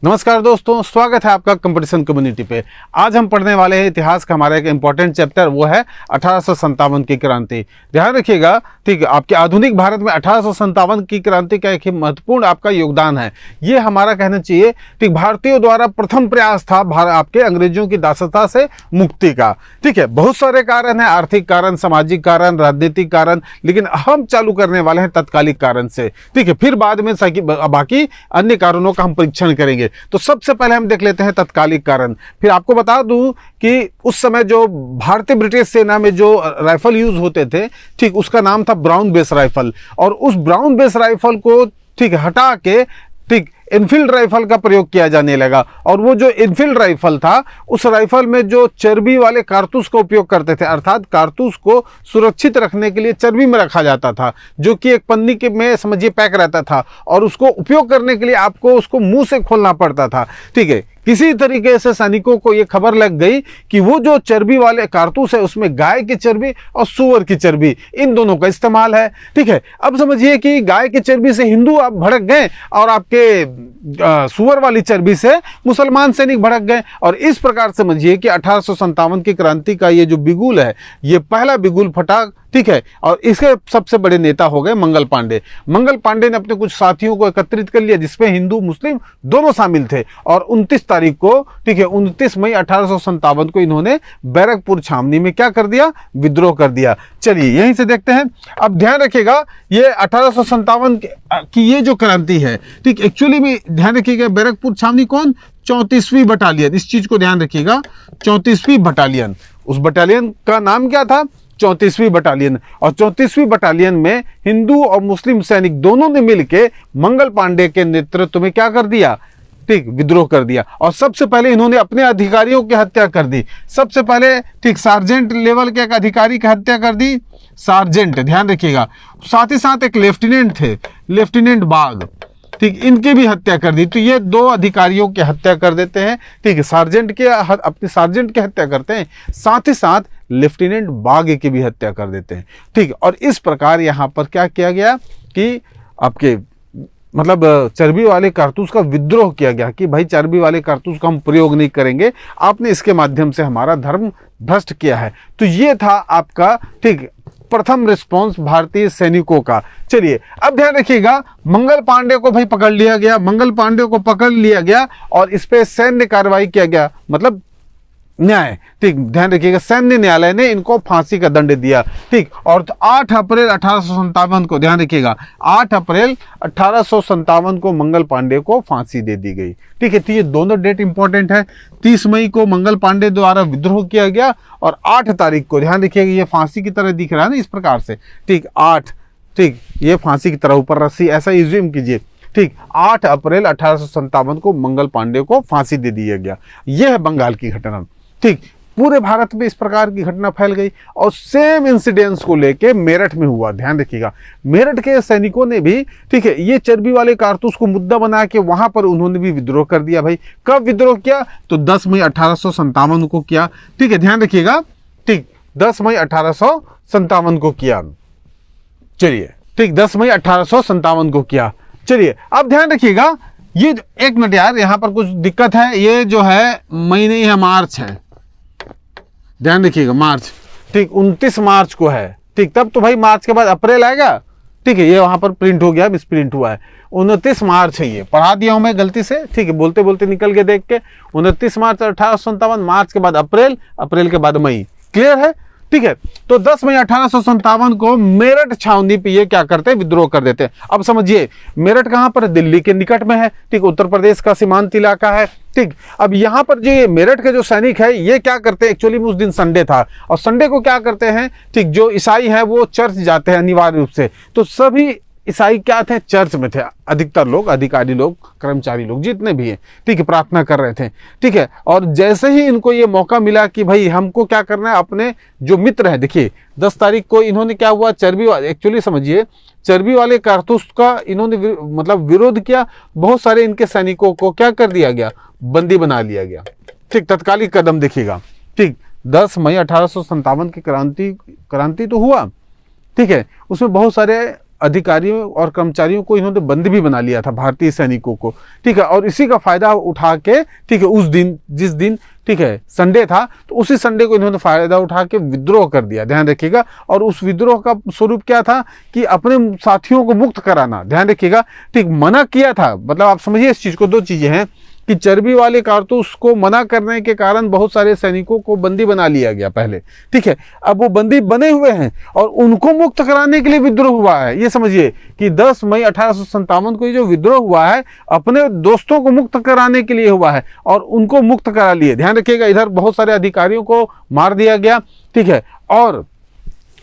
नमस्कार दोस्तों, स्वागत है आपका कंपटीशन कम्युनिटी पे। आज हम पढ़ने वाले हैं इतिहास का हमारा एक इंपॉर्टेंट चैप्टर, वो है 1857 की क्रांति। ध्यान रखिएगा, ठीक है। आपके आधुनिक भारत में 1857 की क्रांति का एक महत्वपूर्ण आपका योगदान है। ये हमारा कहना चाहिए, ठीक, भारतीयों द्वारा प्रथम प्रयास था आपके अंग्रेजों की दासता से मुक्ति का। ठीक है, बहुत सारे कारण है, आर्थिक कारण, सामाजिक कारण, राजनीतिक कारण, लेकिन हम चालू करने वाले हैं तत्कालिक कारण से। ठीक है, फिर बाद में बाकी अन्य कारणों का हम परीक्षण करेंगे। तो सबसे पहले हम देख लेते हैं तत्कालिक कारण। फिर आपको बता दूं कि उस समय जो भारतीय ब्रिटिश सेना में जो राइफल यूज होते थे, ठीक, उसका नाम था ब्राउन बेस राइफल। और उस ब्राउन बेस राइफल को, ठीक, हटा के, ठीक, इनफील्ड राइफल का प्रयोग किया जाने लगा। और वो जो इनफील्ड राइफल था, उस राइफल में जो चर्बी वाले कारतूस का उपयोग करते थे, अर्थात कारतूस को सुरक्षित रखने के लिए चर्बी में रखा जाता था, जो कि एक पन्नी के में समझिए पैक रहता था, और उसको उपयोग करने के लिए आपको उसको मुंह से खोलना पड़ता था। ठीक है, किसी तरीके से सैनिकों को ये खबर लग गई कि वो जो चर्बी वाले कारतूस है उसमें गाय की चर्बी और सूअर की चर्बी, इन दोनों का इस्तेमाल है। ठीक है, अब समझिए कि गाय की चर्बी से हिंदू आप भड़क गए और आपके सूअर वाली चर्बी से मुसलमान सैनिक भड़क गए। और इस प्रकार समझिए कि 1857 की क्रांति का ये जो बिगुल है, ये पहला बिगुल फटा। ठीक है, और इसके सबसे बड़े नेता हो गए मंगल पांडे। मंगल पांडे ने अपने कुछ साथियों को एकत्रित कर लिया, जिसमें हिंदू मुस्लिम दोनों शामिल थे। और 29 तारीख को, ठीक है, 29 मई 1857 को इन्होंने बैरकपुर छावनी में क्या कर दिया? विद्रोह कर दिया। चलिए यहीं से देखते हैं। अब ध्यान रखिएगा, ये 1857 की ये जो क्रांति है, ठीक, एक्चुअली में ध्यान रखिएगा, बैरकपुर छावनी कौन? 34वीं बटालियन। इस चीज को ध्यान रखिएगा, 34वीं बटालियन। उस बटालियन का नाम क्या था? 34वीं बटालियन। और 34वीं बटालियन में हिंदू और मुस्लिम सैनिक दोनों ने मिलकर मंगल पांडे के नेतृत्व में क्या कर दिया? ठीक, विद्रोह कर दिया। और सबसे पहले इन्होंने अपने अधिकारियों की हत्या कर दी। सबसे पहले, ठीक, सार्जेंट लेवल के एक अधिकारी की हत्या कर दी, सार्जेंट, ध्यान रखिएगा। साथ ही साथ एक लेफ्टिनेंट थे, लेफ्टिनेंट बाग, ठीक, इनकी भी हत्या कर दी। तो ये दो अधिकारियों की हत्या कर देते हैं। ठीक है, सार्जेंट के अपने सार्जेंट की हत्या करते हैं, साथ ही साथ लेफ्टिनेंट बाग की भी हत्या कर देते हैं। ठीक, और इस प्रकार यहाँ पर क्या किया गया कि आपके मतलब चर्बी वाले कारतूस का विद्रोह किया गया कि भाई चर्बी वाले कारतूस का हम प्रयोग नहीं करेंगे, आपने इसके माध्यम से हमारा धर्म भ्रष्ट किया है। तो ये था आपका, ठीक, प्रथम रिस्पॉन्स भारतीय सैनिकों का। चलिए अब ध्यान रखिएगा, मंगल पांडे को भाई पकड़ लिया गया, मंगल पांडे को पकड़ लिया गया और इस पे सैन्य कार्रवाई किया गया, मतलब न्याय। ठीक, ध्यान रखिएगा, सैन्य न्यायालय ने इनको फांसी का दंड दिया। ठीक, और 8 अप्रैल 1857 को, ध्यान रखिएगा, 8 अप्रैल 1857 को मंगल पांडे को फांसी दे दी गई। ठीक है, तो ये दोनों डेट इंपॉर्टेंट है। 30 मई को मंगल पांडे द्वारा विद्रोह किया गया और 8 तारीख को, ध्यान रखिएगा, ये फांसी की तरह दिख रहा है ना इस प्रकार से। ठीक, 8, ठीक, ये फांसी की तरह ऊपर रस्सी, ऐसा इज्यूम कीजिए। ठीक, 8 अप्रैल 1857 को मंगल पांडे को फांसी दे दिया गया। यह है बंगाल की घटना। ठीक, पूरे भारत में इस प्रकार की घटना फैल गई। और सेम इंसिडेंस को लेके मेरठ में हुआ। ध्यान रखिएगा, मेरठ के सैनिकों ने भी, ठीक है, ये चर्बी वाले कारतूस को मुद्दा बना के वहां पर उन्होंने भी विद्रोह कर दिया। भाई कब विद्रोह किया? तो 10 मई 1857 को किया। ठीक है, ध्यान रखिएगा, ठीक, 10 मई 1857 को किया। चलिए, ठीक, 10 मई 1857 को किया। चलिए अब ध्यान रखिएगा, ये एक मिनट यार, यहां पर कुछ दिक्कत है। ये जो है मई नहीं है, मार्च है, ध्यान रखिएगा, मार्च। ठीक, 29 मार्च को है। ठीक, तब तो भाई मार्च के बाद अप्रैल आएगा। ठीक है, ये वहां पर प्रिंट हो गया, मिस प्रिंट हुआ है, 29 मार्च है, ये पढ़ा दिया हूं मैं गलती से। ठीक है, बोलते बोलते निकल के देख के, 29 मार्च 1857, मार्च के बाद अप्रैल, अप्रैल के बाद मई। क्लियर है? ठीक है, तो 10 मई 1857 को मेरठ छावनी पे ये क्या करते हैं? विद्रोह कर देते हैं। अब समझिए, मेरठ कहां पर? दिल्ली के निकट में है। ठीक, उत्तर प्रदेश का सीमांत इलाका है। ठीक, अब यहां पर जो ये मेरठ के जो सैनिक है, ये क्या करते हैं? एक्चुअली में उस दिन संडे था, और संडे को क्या करते हैं? ठीक, जो ईसाई हैं वो चर्च जाते हैं अनिवार्य रूप से। तो सभी ईसाई क्या थे? चर्च में थे। अधिकतर लोग, अधिकारी लोग, कर्मचारी लोग, जितने भी हैं, ठीक है, प्रार्थना कर रहे थे। ठीक है, और जैसे ही इनको ये मौका मिला कि भाई हमको क्या करना है, अपने जो मित्र है, देखिए 10 तारीख को इन्होंने क्या हुआ, चर्बी, एक्चुअली समझिए, चर्बी वाले कारतूस का इन्होंने मतलब विरोध किया। बहुत सारे इनके सैनिकों को क्या कर दिया गया? बंदी बना लिया गया। ठीक, तत्कालिक कदम देखिएगा। ठीक, 10 मई 1857 की क्रांति तो हुआ। ठीक है, उसमें बहुत सारे अधिकारियों और कर्मचारियों को इन्होंने बंदी भी बना लिया था, भारतीय सैनिकों को, ठीक है। और इसी का फायदा उठा के, ठीक है, उस दिन जिस दिन, ठीक है, संडे था, तो उसी संडे को इन्होंने फायदा उठा के विद्रोह कर दिया, ध्यान रखिएगा। और उस विद्रोह का स्वरूप क्या था कि अपने साथियों को मुक्त कराना, ध्यान रखिएगा, ठीक, मना किया था। मतलब आप समझिए इस चीज को, दो चीजें हैं कि चर्बी वाले कारतूस को मना करने के कारण बहुत सारे सैनिकों को बंदी बना लिया गया पहले, ठीक है। अब वो बंदी बने हुए हैं और उनको मुक्त कराने के लिए विद्रोह हुआ है। ये समझिए कि 10 मई 1857 को ये जो विद्रोह हुआ है अपने दोस्तों को मुक्त कराने के लिए हुआ है और उनको मुक्त करा लिए। ध्यान रखिएगा, इधर बहुत सारे अधिकारियों को मार दिया गया, ठीक है, और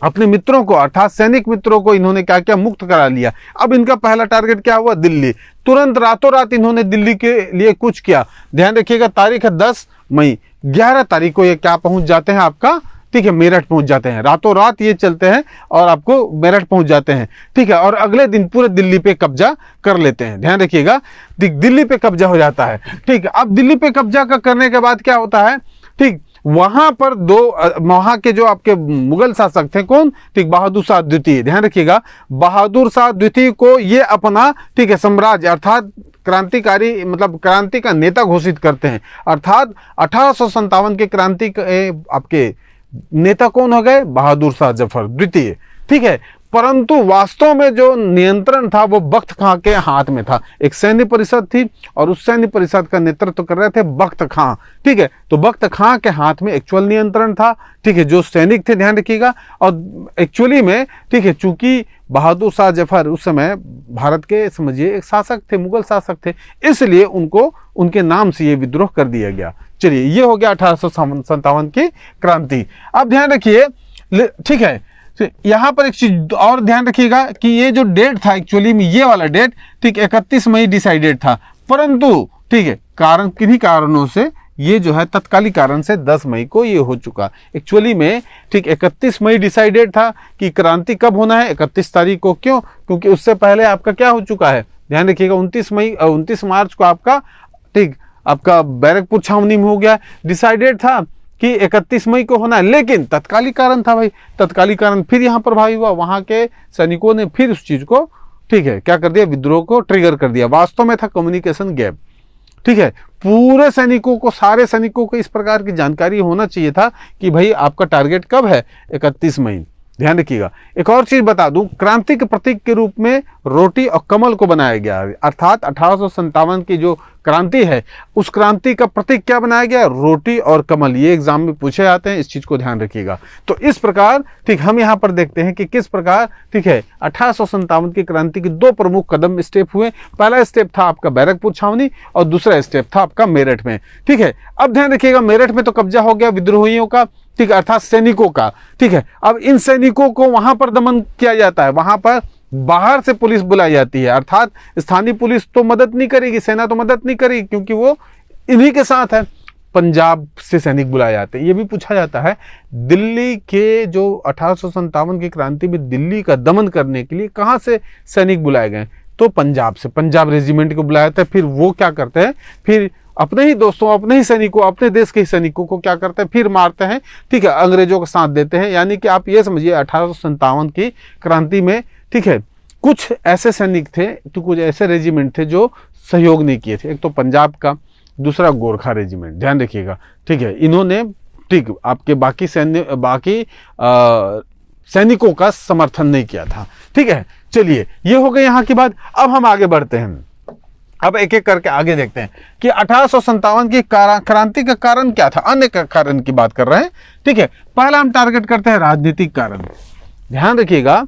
अपने मित्रों को अर्थात सैनिक मित्रों को इन्होंने क्या किया, मुक्त करा लिया। अब इनका पहला टारगेट क्या हुआ, दिल्ली। तुरंत रातों रात इन्होंने दिल्ली के लिए कुछ किया। ध्यान रखिएगा, तारीख है 10 मई, 11 तारीख को ये क्या पहुंच जाते हैं आपका, ठीक है, मेरठ पहुंच जाते हैं। रातों रात ये चलते हैं और आपको मेरठ पहुंच जाते हैं, ठीक है। और अगले दिन पूरे दिल्ली पे कब्जा कर लेते हैं। ध्यान रखिएगा, दिल्ली पे कब्जा हो जाता है, ठीक है। अब दिल्ली पे कब्जा करने के बाद क्या होता है, ठीक, वहां पर वहां के जो आपके मुगल शासक थे, कौन, ठीक, बहादुर शाह द्वितीय। ध्यान रखिएगा, बहादुर शाह द्वितीय को ये अपना, ठीक है, साम्राज्य अर्थात क्रांतिकारी, मतलब क्रांति का नेता घोषित करते हैं। अर्थात 1857 के क्रांति आपके नेता कौन हो गए, बहादुर शाह जफर द्वितीय, ठीक है। परंतु वास्तव में जो नियंत्रण था वो बख्त खां के हाथ में था। एक सैन्य परिषद थी और उस सैन्य परिषद का नेतृत्व कर रहे थे बख्त खां, ठीक है। तो बख्त खां के हाथ में एक्चुअल नियंत्रण था, ठीक है, जो सैनिक थे, ध्यान रखिएगा। और एक्चुअली में, ठीक है, चूंकि बहादुर शाह जफर उस समय भारत के समझिए एक शासक थे, मुगल शासक थे, इसलिए उनको उनके नाम से ये विद्रोह कर दिया गया। चलिए, ये हो गया 1857 की क्रांति। अब ध्यान रखिए, ठीक है, यहां पर एक चीज और ध्यान रखिएगा कि ये जो डेट था एक्चुअली में, ये वाला डेट, ठीक, 31 मई डिसाइडेड था, परंतु, ठीक है, किन्हीं कारणों से ये जो है तत्कालिक कारण से 10 मई को ये हो चुका। एक्चुअली में, ठीक, 31 मई डिसाइडेड था कि क्रांति कब होना है, 31 तारीख को। क्यों, क्योंकि उससे पहले आपका क्या हो चुका है, ध्यान रखिएगा, 29 मार्च को आपका, ठीक, आपका बैरकपुर छावनी में हो गया। डिसाइडेड था कि 31 मई को होना है, लेकिन तत्कालिक कारण था भाई, तत्कालिक कारण फिर यहाँ पर भाई हुआ, वहां के सैनिकों ने फिर उस चीज को, ठीक है, क्या कर दिया, विद्रोह को ट्रिगर कर दिया। वास्तव में था कम्युनिकेशन गैप, ठीक है। पूरे सैनिकों को, सारे सैनिकों को इस प्रकार की जानकारी होना चाहिए था कि भाई आपका टारगेट कब है, 31 मई। ध्यान रखिएगा। एक और चीज बता दूं, क्रांति के प्रतीक के रूप में रोटी और कमल को बनाया गया, अर्थात 1857 की जो क्रांति है उस क्रांति का प्रतीक क्या बनाया गया, रोटी और कमल। ये एग्जाम में पूछे जाते हैं, इस चीज को ध्यान रखिएगा। तो इस प्रकार, ठीक, हम यहाँ पर देखते हैं कि किस प्रकार, ठीक है, 1857 की क्रांति के दो प्रमुख कदम स्टेप हुए। पहला स्टेप था आपका बैरकपुर छावनी और दूसरा स्टेप था आपका मेरठ में, ठीक है। अब ध्यान रखिएगा, मेरठ में तो कब्जा हो गया विद्रोहियों का, ठीक है, अर्थात सैनिकों का, ठीक है। अब इन सैनिकों को वहां पर दमन किया जाता है, वहां पर बाहर से पुलिस बुलाई जाती है, अर्थात स्थानीय पुलिस तो मदद नहीं करेगी, सेना तो मदद नहीं करेगी, क्योंकि वो इन्हीं के साथ है। पंजाब से सैनिक बुलाए जाते हैं। ये भी पूछा जाता है, दिल्ली के जो 1857 की क्रांति में दिल्ली का दमन करने के लिए कहाँ से सैनिक बुलाए गए, तो पंजाब से, पंजाब रेजिमेंट को बुलाया जाता है। फिर वो क्या करते हैं, फिर अपने ही दोस्तों, अपने ही सैनिकों, अपने देश के ही सैनिकों को क्या करते हैं, फिर मारते हैं, ठीक है, अंग्रेजों का साथ देते हैं। यानी कि आप ये समझिए 1857 की क्रांति में, ठीक है, कुछ ऐसे सैनिक थे, तो कुछ ऐसे रेजिमेंट थे जो सहयोग नहीं किए थे। एक तो पंजाब का, दूसरा गोरखा रेजिमेंट, ध्यान रखिएगा, ठीक है। इन्होंने, ठीक, आपके बाकी सैनिकों का समर्थन नहीं किया था, ठीक है। चलिए, ये हो गए यहाँ की बात। अब हम आगे बढ़ते हैं, अब एक एक करके आगे देखते हैं कि 1857 की क्रांति का कारण क्या था। अन्य कारण की बात कर रहे हैं, ठीक है। पहला हम टारगेट करते हैं राजनीतिक कारण। ध्यान रखिएगा,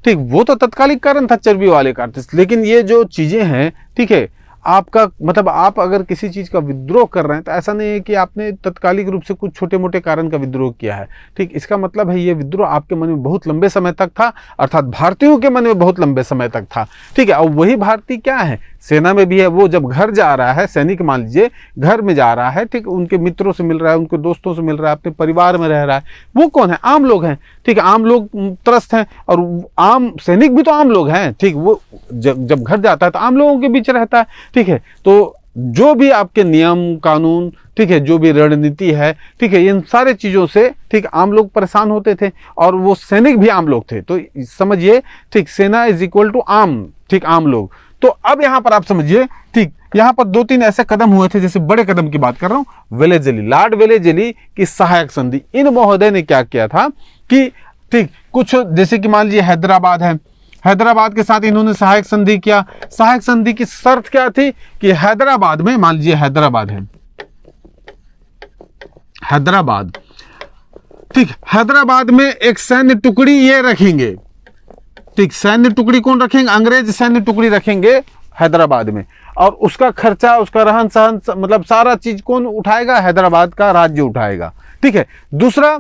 ठीक, वो तो तत्कालिक कारण था चर्बी वाले कारण, लेकिन ये जो चीजें हैं, ठीक है, आपका मतलब आप अगर किसी चीज का विद्रोह कर रहे हैं तो ऐसा नहीं है कि आपने तत्कालिक रूप से कुछ छोटे मोटे कारण का विद्रोह किया है, ठीक। इसका मतलब है ये विद्रोह आपके मन में बहुत लंबे समय तक था, अर्थात भारतीयों के मन में बहुत लंबे समय तक था, ठीक है। और वही भारतीय क्या है, सेना में भी है। वो जब घर जा रहा है, सैनिक मान लीजिए घर में जा रहा है, ठीक, उनके मित्रों से मिल रहा है, उनके दोस्तों से मिल रहा है, अपने परिवार में रह रहा है, वो कौन है, आम लोग हैं, ठीक है। आम लोग त्रस्त हैं और आम सैनिक भी तो आम लोग हैं, ठीक। वो जब घर जाता है तो आम लोगों के बीच रहता है, ठीक है। तो जो भी आपके नियम कानून, ठीक है, जो भी रणनीति है, ठीक है, इन सारे चीजों से, ठीक, आम लोग परेशान होते थे और वो सैनिक भी आम लोग थे। तो समझिए, ठीक, सेना इज इक्वल टू आम, ठीक, आम लोग। तो अब यहां पर आप समझिए, ठीक, यहां पर 2-3 ऐसे कदम हुए थे, जैसे बड़े कदम की बात कर रहा हूं, वेलेजली, लॉर्ड वेलेजली की सहायक संधि। इन महोदय ने क्या किया था कि, ठीक, कुछ जैसे कि मान लीजिए हैदराबाद है, हैदराबाद के साथ इन्होंने सहायक संधि किया। सहायक संधि की शर्त क्या थी कि हैदराबाद में, मान लीजिए हैदराबाद है, हैदराबाद, ठीक, हैदराबाद में एक सैन्य टुकड़ी ये रखेंगे, ठीक, सैन्य टुकड़ी कौन रखेंगे? अंग्रेज सैन्य टुकड़ी रखेंगे हैदराबाद में, और उसका खर्चा, उसका रहन सहन, मतलब सारा चीज कौन उठाएगा? हैदराबाद का राज्य उठाएगा, ठीक है। दूसरा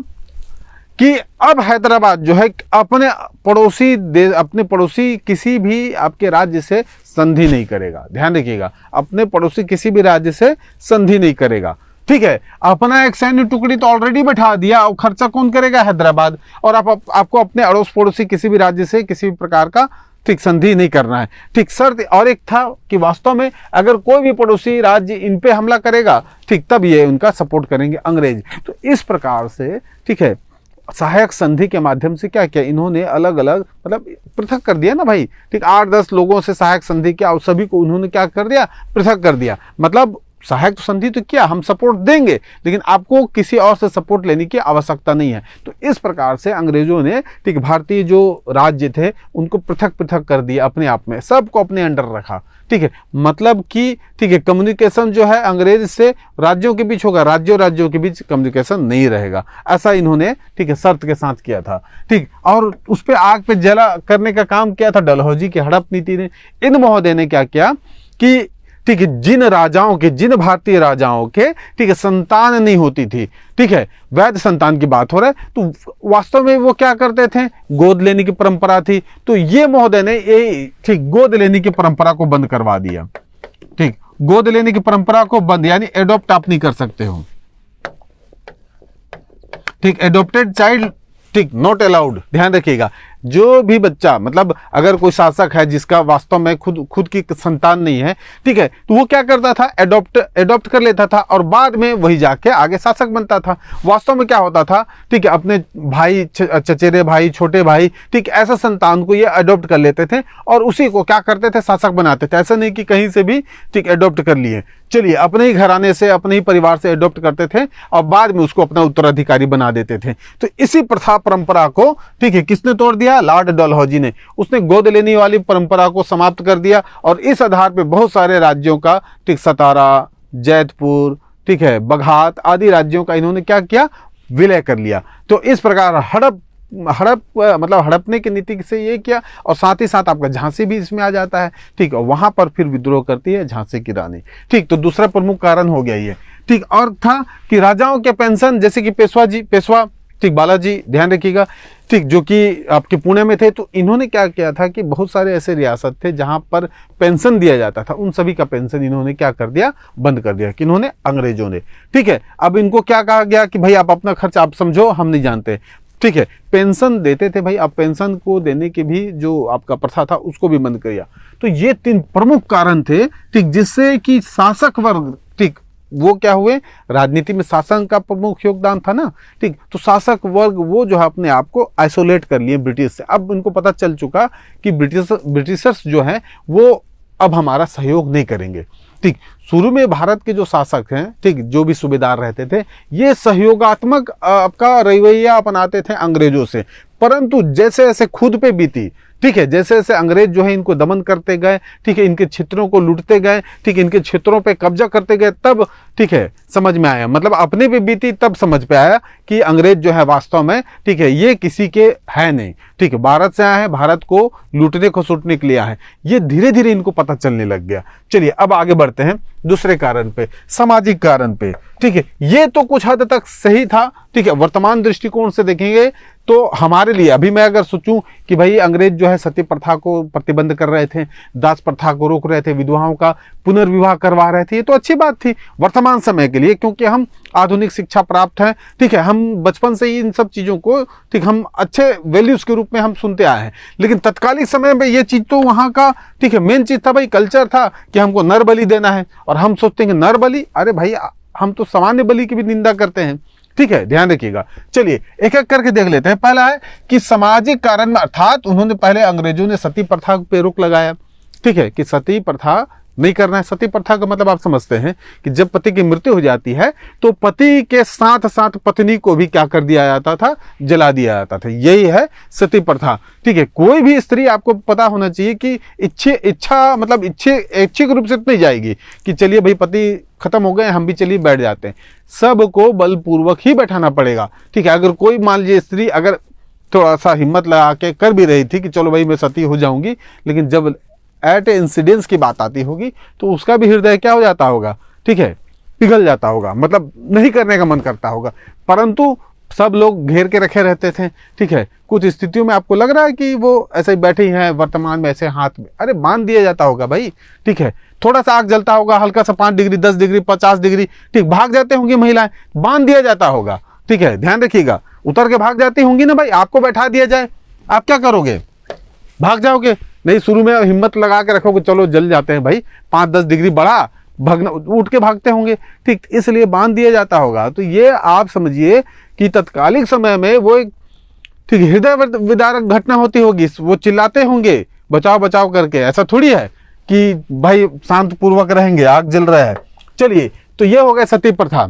कि अब हैदराबाद जो है अपने पड़ोसी देश, अपने पड़ोसी किसी भी आपके राज्य से संधि नहीं करेगा। ध्यान रखिएगा, अपने पड़ोसी किसी भी राज्य से संधि नहीं करेगा, ठीक है। अपना एक सैन्य टुकड़ी तो ऑलरेडी बैठा दिया, और खर्चा कौन करेगा? हैदराबाद। और आपको अपने अड़ोस पड़ोसी किसी भी राज्य से किसी भी प्रकार का, ठीक, संधि नहीं करना है, ठीक। शर्त और एक था कि वास्तव में अगर कोई भी पड़ोसी राज्य इन पे हमला करेगा, ठीक, तब ये उनका सपोर्ट करेंगे अंग्रेज। तो इस प्रकार से, ठीक है, सहायक संधि के माध्यम से क्या किया इन्होंने? अलग अलग, मतलब पृथक कर दिया ना भाई, ठीक, 8-10 लोगों से सहायक संधि किया और सभी को उन्होंने क्या कर दिया? पृथक कर दिया। मतलब सहायक संधि तो क्या, हम सपोर्ट देंगे, लेकिन आपको किसी और से सपोर्ट लेने की आवश्यकता नहीं है। तो इस प्रकार से अंग्रेजों ने, ठीक, भारतीय जो राज्य थे उनको पृथक पृथक कर दिया, अपने आप में सबको अपने अंडर रखा, ठीक है। मतलब कि, ठीक है, कम्युनिकेशन जो है अंग्रेज से राज्यों के बीच होगा, राज्यों के बीच कम्युनिकेशन नहीं रहेगा, ऐसा इन्होंने, ठीक है, शर्त के साथ किया था, ठीक। और उस पर आग पे जला करने का काम किया था डलहौजी की हड़प नीति ने। इन महोदय ने क्या किया कि, ठीक है, जिन राजाओं के, जिन भारतीय राजाओं के, ठीक है, संतान नहीं होती थी, ठीक है, वैध संतान की बात हो रहा है, तो वास्तव में वो क्या करते थे? गोद लेने की परंपरा थी। तो ये महोदय ने ये, ठीक, गोद लेने की परंपरा को बंद करवा दिया, ठीक, गोद लेने की परंपरा को बंद, यानी एडॉप्ट आप नहीं कर सकते हो, ठीक, एडॉप्टेड चाइल्ड, ठीक, नॉट अलाउड। ध्यान रखिएगा, जो भी बच्चा, मतलब अगर कोई शासक है जिसका वास्तव में खुद की संतान नहीं है, ठीक है, तो वो क्या करता था? एडॉप्ट कर लेता था और बाद में वही जाके आगे शासक बनता था। वास्तव में क्या होता था, ठीक है, अपने भाई, चचेरे भाई, छोटे भाई, ठीक, ऐसा संतान को ये एडॉप्ट कर लेते थे और उसी को क्या करते थे? शासक बनाते थे। ऐसा नहीं कि कहीं से भी, ठीक, एडॉप्ट कर लिए, चलिए अपने ही घराने से, अपने ही परिवार से एडॉप्ट करते थे और बाद में उसको अपना उत्तराधिकारी बना देते थे। तो इसी प्रथा परंपरा को, ठीक है, किसने तोड़ दिया? लॉर्ड डलहौजी ने। उसने गोद लेने वाली परंपरा को समाप्त कर दिया और इस आधार पे बहुत सारे राज्यों का, ठीक, सतारा, जैतपुर, ठीक है, बघात आदि राज्यों का इन्होंने क्या किया? विलय कर लिया। तो इस प्रकार हड़प मतलब हड़पने की नीति से ये किया, और साथ ही साथ आपका झांसी भी इसमें आ जाता है, ठीक, और वहां पर फिर विद्रोह करती है झांसी की रानी, ठीक। तो दूसरा प्रमुख कारण हो गया ये, ठीक। और था कि राजाओं के पेंशन, जैसे कि पेशवा, ठीक, बालाजी, ध्यान रखिएगा, ठीक, जो कि आपके पुणे में थे, तो इन्होंने क्या किया था कि बहुत सारे ऐसे रियासत थे जहां पर पेंशन दिया जाता था, उन सभी का पेंशन इन्होंने क्या कर दिया? बंद कर दिया। किन्होंने? अंग्रेजों ने, ठीक है। अब इनको क्या कहा गया कि भाई आप अपना खर्च आप समझो, हम नहीं जानते, ठीक है। पेंशन देते थे भाई, अब पेंशन को देने की भी जो आपका प्रथा था उसको भी बंद किया। तो ये 3 प्रमुख कारण थे, ठीक, जिससे कि शासक वर्ग, ठीक, वो क्या हुए? राजनीति में शासन का प्रमुख योगदान था ना, ठीक। तो शासक वर्ग वो जो है अपने आप को आइसोलेट कर लिए ब्रिटिश से। अब उनको पता चल चुका कि ब्रिटिशर्स जो हैं वो अब हमारा सहयोग नहीं करेंगे, ठीक। शुरू में भारत के जो शासक हैं, ठीक, जो भी सूबेदार रहते थे, ये सहयोगात्मक आपका रवैया अपनाते थे अंग्रेजों से, परंतु जैसे जैसे खुद पे बीती, ठीक है, जैसे जैसे अंग्रेज जो है इनको दमन करते गए, ठीक है, इनके क्षेत्रों को लूटते गए, ठीक, इनके क्षेत्रों पे कब्जा करते गए, तब, ठीक है, समझ में आया, मतलब अपने पे बीती तब समझ पे आया कि अंग्रेज जो है वास्तव में, ठीक है, ये किसी के है नहीं, ठीक है, भारत से आया है, भारत को लूटने को सुटने के लिए आया है। ये धीरे धीरे इनको पता चलने लग गया। चलिए अब आगे बढ़ते हैं दूसरे कारण पे, सामाजिक कारण पे, ठीक है, ये तो कुछ हद तक सही था। ठीक है, वर्तमान दृष्टिकोण से देखेंगे तो हमारे लिए, अभी मैं अगर सोचूं कि भाई अंग्रेज जो है सती प्रथा को प्रतिबंध कर रहे थे, दास प्रथा को रोक रहे थे, विधवाओं का पुनर्विवाह करवा रहे थे, ये तो अच्छी बात थी वर्तमान समय के लिए, क्योंकि हम आधुनिक शिक्षा प्राप्त हैं। ठीक है, हम बचपन से ही इन सब चीज़ों को, ठीक, हम अच्छे वैल्यूज़ के रूप में हम सुनते आए हैं। लेकिन तत्कालिक समय में ये चीज़ तो वहाँ का, ठीक है, मेन चीज़ था भाई, कल्चर था कि हमको नर बलि देना है। और हम सोचते हैं कि नर बलि, अरे भाई हम तो सामान्य बलि की भी निंदा करते हैं। ठीक है, ध्यान रखिएगा। चलिए एक एक करके देख लेते हैं। पहला है कि सामाजिक कारण में, अर्थात उन्होंने पहले, अंग्रेजों ने सती प्रथा पे रोक लगाया। ठीक है, कि सती प्रथा नहीं करना है। सती प्रथा का मतलब आप समझते हैं कि जब पति की मृत्यु हो जाती है तो पति के साथ साथ पत्नी को भी क्या कर दिया जाता था, जला दिया जाता था। यही है सती प्रथा। ठीक है, कोई भी स्त्री, आपको पता होना चाहिए कि इच्छिक रूप से तो नहीं जाएगी कि चलिए भाई पति खत्म हो गए, हम भी चलिए बैठ जाते हैं। सबको बलपूर्वक ही बैठाना पड़ेगा। ठीक है, अगर कोई मान लीजिए स्त्री अगर थोड़ा सा हिम्मत लगा के कर भी रही थी कि चलो भाई मैं सती हो जाऊंगी, लेकिन जब एट इंसिडेंस की बात आती होगी तो उसका भी हृदय क्या हो जाता होगा, ठीक है, पिघल जाता होगा, मतलब नहीं करने का मन करता होगा। परंतु सब लोग घेर के रखे रहते थे। ठीक है, कुछ स्थितियों में आपको लग रहा है कि वो ऐसे ही बैठे ही हैं वर्तमान में, ऐसे हाथ में, अरे बांध दिया जाता होगा भाई। ठीक है, थोड़ा सा आग जलता होगा, हल्का सा 5 डिग्री 10 डिग्री 50 डिग्री, ठीक, भाग जाते होंगे महिलाएं, बांध दिया जाता होगा। ठीक है, ध्यान रखिएगा, उतर के भाग जाती होंगी ना भाई। आपको बैठा दिया जाए, आप क्या करोगे, भाग जाओगे? नहीं, शुरू में हिम्मत लगा के रखोगे, चलो जल जाते हैं भाई, 5-10 डिग्री बढ़ा, भागना, उठ के भागते होंगे। ठीक, इसलिए बांध दिया जाता होगा। तो ये आप समझिए कि तत्कालिक समय में वो एक, ठीक, हृदय विदारक घटना होती होगी। वो चिल्लाते होंगे बचाओ बचाओ करके। ऐसा थोड़ी है कि भाई शांत पूर्वक रहेंगे, आग जल रहा है। चलिए, तो ये हो गया सती प्रथा।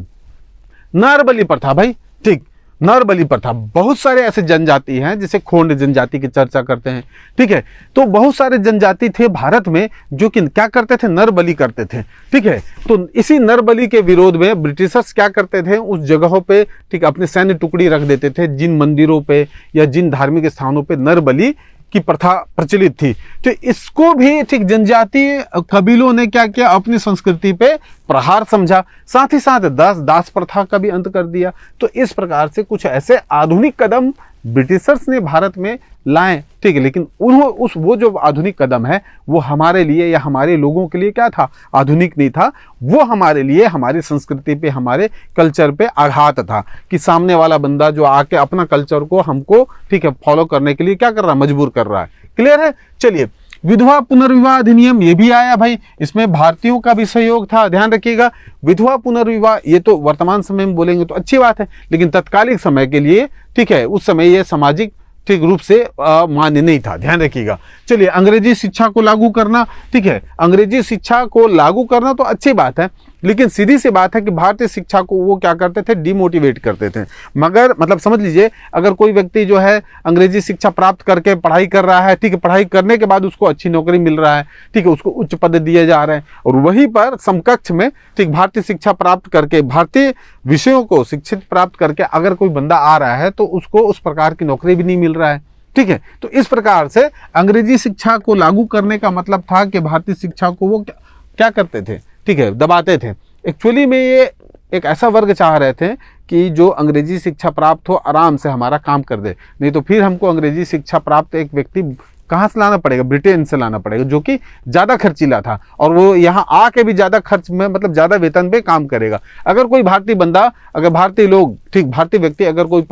नर बलि प्रथा भाई, ठीक, नर बलि प्रथा, बहुत सारे ऐसे जनजाति हैं, जैसे खोंड जनजाति की चर्चा करते हैं। ठीक है, तो बहुत सारे जनजाति थे भारत में जो कि क्या करते थे, नर बलि करते थे। ठीक है, तो इसी नर बलि के विरोध में ब्रिटिशर्स क्या करते थे, उस जगहों पे, ठीक, अपने सैन्य टुकड़ी रख देते थे, जिन मंदिरों पे या जिन धार्मिक स्थानों पे नर बलि की प्रथा प्रचलित थी। तो इसको भी, ठीक, जनजातीय कबीलों ने क्या किया, अपनी संस्कृति पे प्रहार समझा, साथ ही साथ दास प्रथा का भी अंत कर दिया। तो इस प्रकार से कुछ ऐसे आधुनिक कदम ब्रिटिशर्स ने भारत में लाए। ठीक है, लेकिन वो जो आधुनिक कदम है वो हमारे लिए या हमारे लोगों के लिए क्या था, आधुनिक नहीं था। वो हमारे लिए, हमारी संस्कृति पे, हमारे कल्चर पे आघात था कि सामने वाला बंदा जो आके अपना कल्चर को हमको, ठीक है, फॉलो करने के लिए क्या कर रहा है, मजबूर कर रहा है। क्लियर है? चलिए, विधवा पुनर्विवाह अधिनियम ये भी आया भाई, इसमें भारतीयों का भी सहयोग था। ध्यान रखिएगा, विधवा पुनर्विवाह, ये तो वर्तमान समय में बोलेंगे तो अच्छी बात है, लेकिन तत्कालिक समय के लिए, ठीक है, उस समय ये सामाजिक, ठीक, रूप से मान्य नहीं था। ध्यान रखिएगा। चलिए, अंग्रेजी शिक्षा को लागू करना, ठीक है, अंग्रेजी शिक्षा को लागू करना तो अच्छी बात है, लेकिन सीधी सी बात है कि भारतीय शिक्षा को वो क्या करते थे, डिमोटिवेट करते थे। मगर मतलब समझ लीजिए, अगर कोई व्यक्ति जो है अंग्रेजी शिक्षा प्राप्त करके पढ़ाई कर रहा है, ठीक है, पढ़ाई करने के बाद उसको अच्छी नौकरी मिल रहा है, ठीक है, उसको उच्च पद दिए जा रहे हैं, और वहीं पर समकक्ष में, ठीक, भारतीय शिक्षा प्राप्त करके, भारतीय विषयों को शिक्षित प्राप्त करके अगर कोई बंदा आ रहा है तो उसको उस प्रकार की नौकरी भी नहीं मिल रहा है। ठीक है, तो इस प्रकार से अंग्रेजी शिक्षा को लागू करने का मतलब था कि भारतीय शिक्षा को वो क्या करते थे, ठीक है, दबाते थे। एक्चुअली में ये एक ऐसा वर्ग चाह रहे थे कि जो अंग्रेजी शिक्षा प्राप्त हो, आराम से हमारा काम कर दे, नहीं तो फिर हमको अंग्रेजी शिक्षा प्राप्त एक व्यक्ति कहाँ से लाना पड़ेगा, ब्रिटेन से लाना पड़ेगा, जो कि ज़्यादा खर्चीला था, और वो यहाँ आके भी ज़्यादा खर्च में, मतलब ज़्यादा वेतन पे काम करेगा। अगर कोई भारतीय बंदा, अगर भारतीय लोग, ठीक, भारतीय व्यक्ति अगर कोई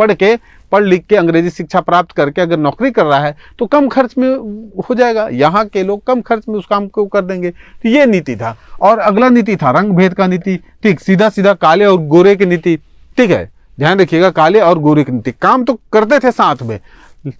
पढ़ लिख के अंग्रेजी शिक्षा प्राप्त करके अगर नौकरी कर रहा है तो कम खर्च में हो जाएगा, यहाँ के लोग कम खर्च में उस काम को कर देंगे। तो ये नीति था। और अगला नीति था रंग भेद का नीति, ठीक, सीधा सीधा काले और गोरे की नीति। ठीक है, ध्यान रखिएगा, काले और गोरे की नीति, काम तो करते थे साथ में,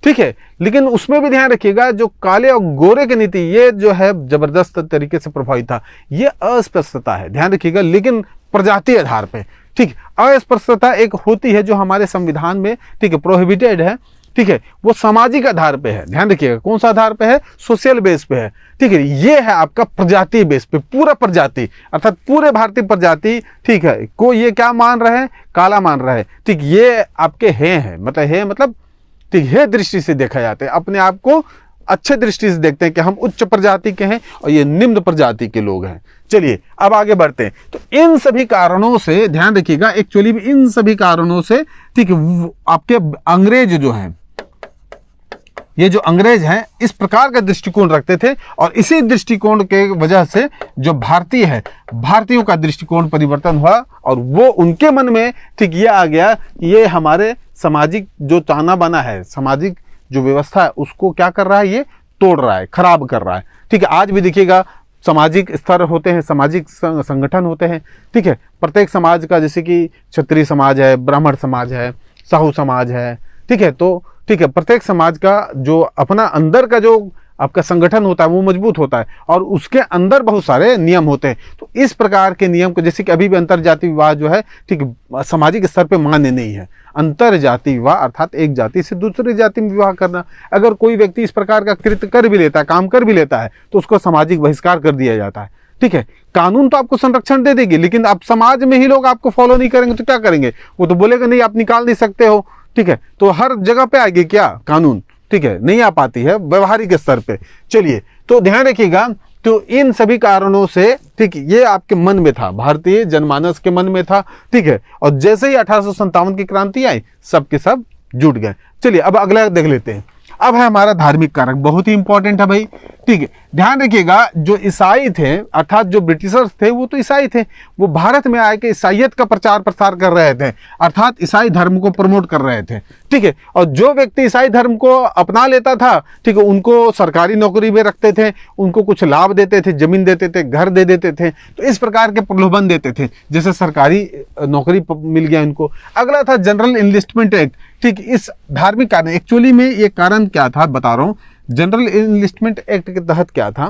ठीक है, लेकिन उसमें भी ध्यान रखिएगा, जो काले और गोरे की नीति, ये जो है जबरदस्त तरीके से प्रभावित था। ये अस्पष्टता है, ध्यान रखिएगा, लेकिन प्रजाति आधार पे। ठीक, अस्पष्टता एक होती है जो हमारे संविधान में, ठीक है, प्रोहिबिटेड है। ठीक है, वो सामाजिक आधार पे है। ध्यान रखिएगा, कौन सा आधार पे है, सोशल बेस पे है। ठीक है, ये है आपका प्रजाति बेस पे, पूरा प्रजाति, अर्थात पूरे भारतीय प्रजाति, ठीक है, को ये क्या मान रहे हैं, काला मान रहे हैं। ठीक, ये आपके हैं, मतलब है, मतलब ठीक है, दृष्टि से देखा जाता है, अपने आप को अच्छे दृष्टि से देखते हैं कि हम उच्च प्रजाति के हैं और ये निम्न प्रजाति के लोग हैं। चलिए अब आगे बढ़ते हैं। तो इन सभी कारणों से ध्यान रखिएगा, एक्चुअली इन सभी कारणों से ठीक है आपके अंग्रेज जो हैं, ये जो अंग्रेज हैं इस प्रकार का दृष्टिकोण रखते थे और इसी दृष्टिकोण के वजह से जो भारतीय है, भारतीयों का दृष्टिकोण परिवर्तन हुआ और वो उनके मन में ठीक ये आ गया कि ये हमारे सामाजिक जो ताना बाना है, सामाजिक जो व्यवस्था है उसको क्या कर रहा है, ये तोड़ रहा है, खराब कर रहा है। ठीक है, आज भी देखिएगा सामाजिक स्तर होते हैं, सामाजिक संगठन होते हैं। ठीक है, प्रत्येक समाज का, जैसे कि क्षत्रिय समाज है, ब्राह्मण समाज है, साहू समाज है। ठीक है, तो ठीक है, प्रत्येक समाज का जो अपना अंदर का जो आपका संगठन होता है वो मजबूत होता है और उसके अंदर बहुत सारे नियम होते हैं। तो इस प्रकार के नियम को, जैसे कि अभी भी अंतर जाति विवाह जो है ठीक सामाजिक स्तर पे मान्य नहीं है। अंतर जाति विवाह अर्थात एक जाति से दूसरी जाति में विवाह करना, अगर कोई व्यक्ति इस प्रकार का कृत्य कर भी लेता है, काम कर भी लेता है, तो उसको सामाजिक बहिष्कार कर दिया जाता है। ठीक है, कानून तो आपको संरक्षण दे देगी, लेकिन अब समाज में ही लोग आपको फॉलो नहीं करेंगे तो क्या करेंगे? वो तो बोलेगा नहीं, आप निकाल नहीं सकते हो। ठीक है, तो हर जगह पे आएगी क्या कानून? ठीक है, नहीं आ पाती है व्यवहारिक स्तर पे। चलिए, तो ध्यान रखिएगा, तो इन सभी कारणों से ठीक ये आपके मन में था, भारतीय जनमानस के मन में था। ठीक है, और जैसे ही 1857 की क्रांति आई सब के सब जुट गए। चलिए अब अगला देख लेते हैं। अब है हमारा धार्मिक कारक, बहुत ही इंपॉर्टेंट है भाई। ठीक है, ध्यान रखिएगा, जो ईसाई थे अर्थात जो ब्रिटिशर्स थे वो तो ईसाई थे, वो भारत में आके ईसाइयत का प्रचार प्रसार कर रहे थे, अर्थात ईसाई धर्म को प्रमोट कर रहे थे। ठीक है, और जो व्यक्ति ईसाई धर्म को अपना लेता था, ठीक है, उनको सरकारी नौकरी में रखते थे, उनको कुछ लाभ देते थे, जमीन देते थे, घर दे देते थे, तो इस प्रकार के प्रलोभन देते थे, जैसे सरकारी नौकरी मिल गया इनको। अगला था जनरल इनलिस्टमेंट एक्ट। ठीक, इस धार्मिक कारण, एक्चुअली में ये कारण क्या था बता रहा हूं। जनरल इनलिस्टमेंट एक्ट के तहत क्या था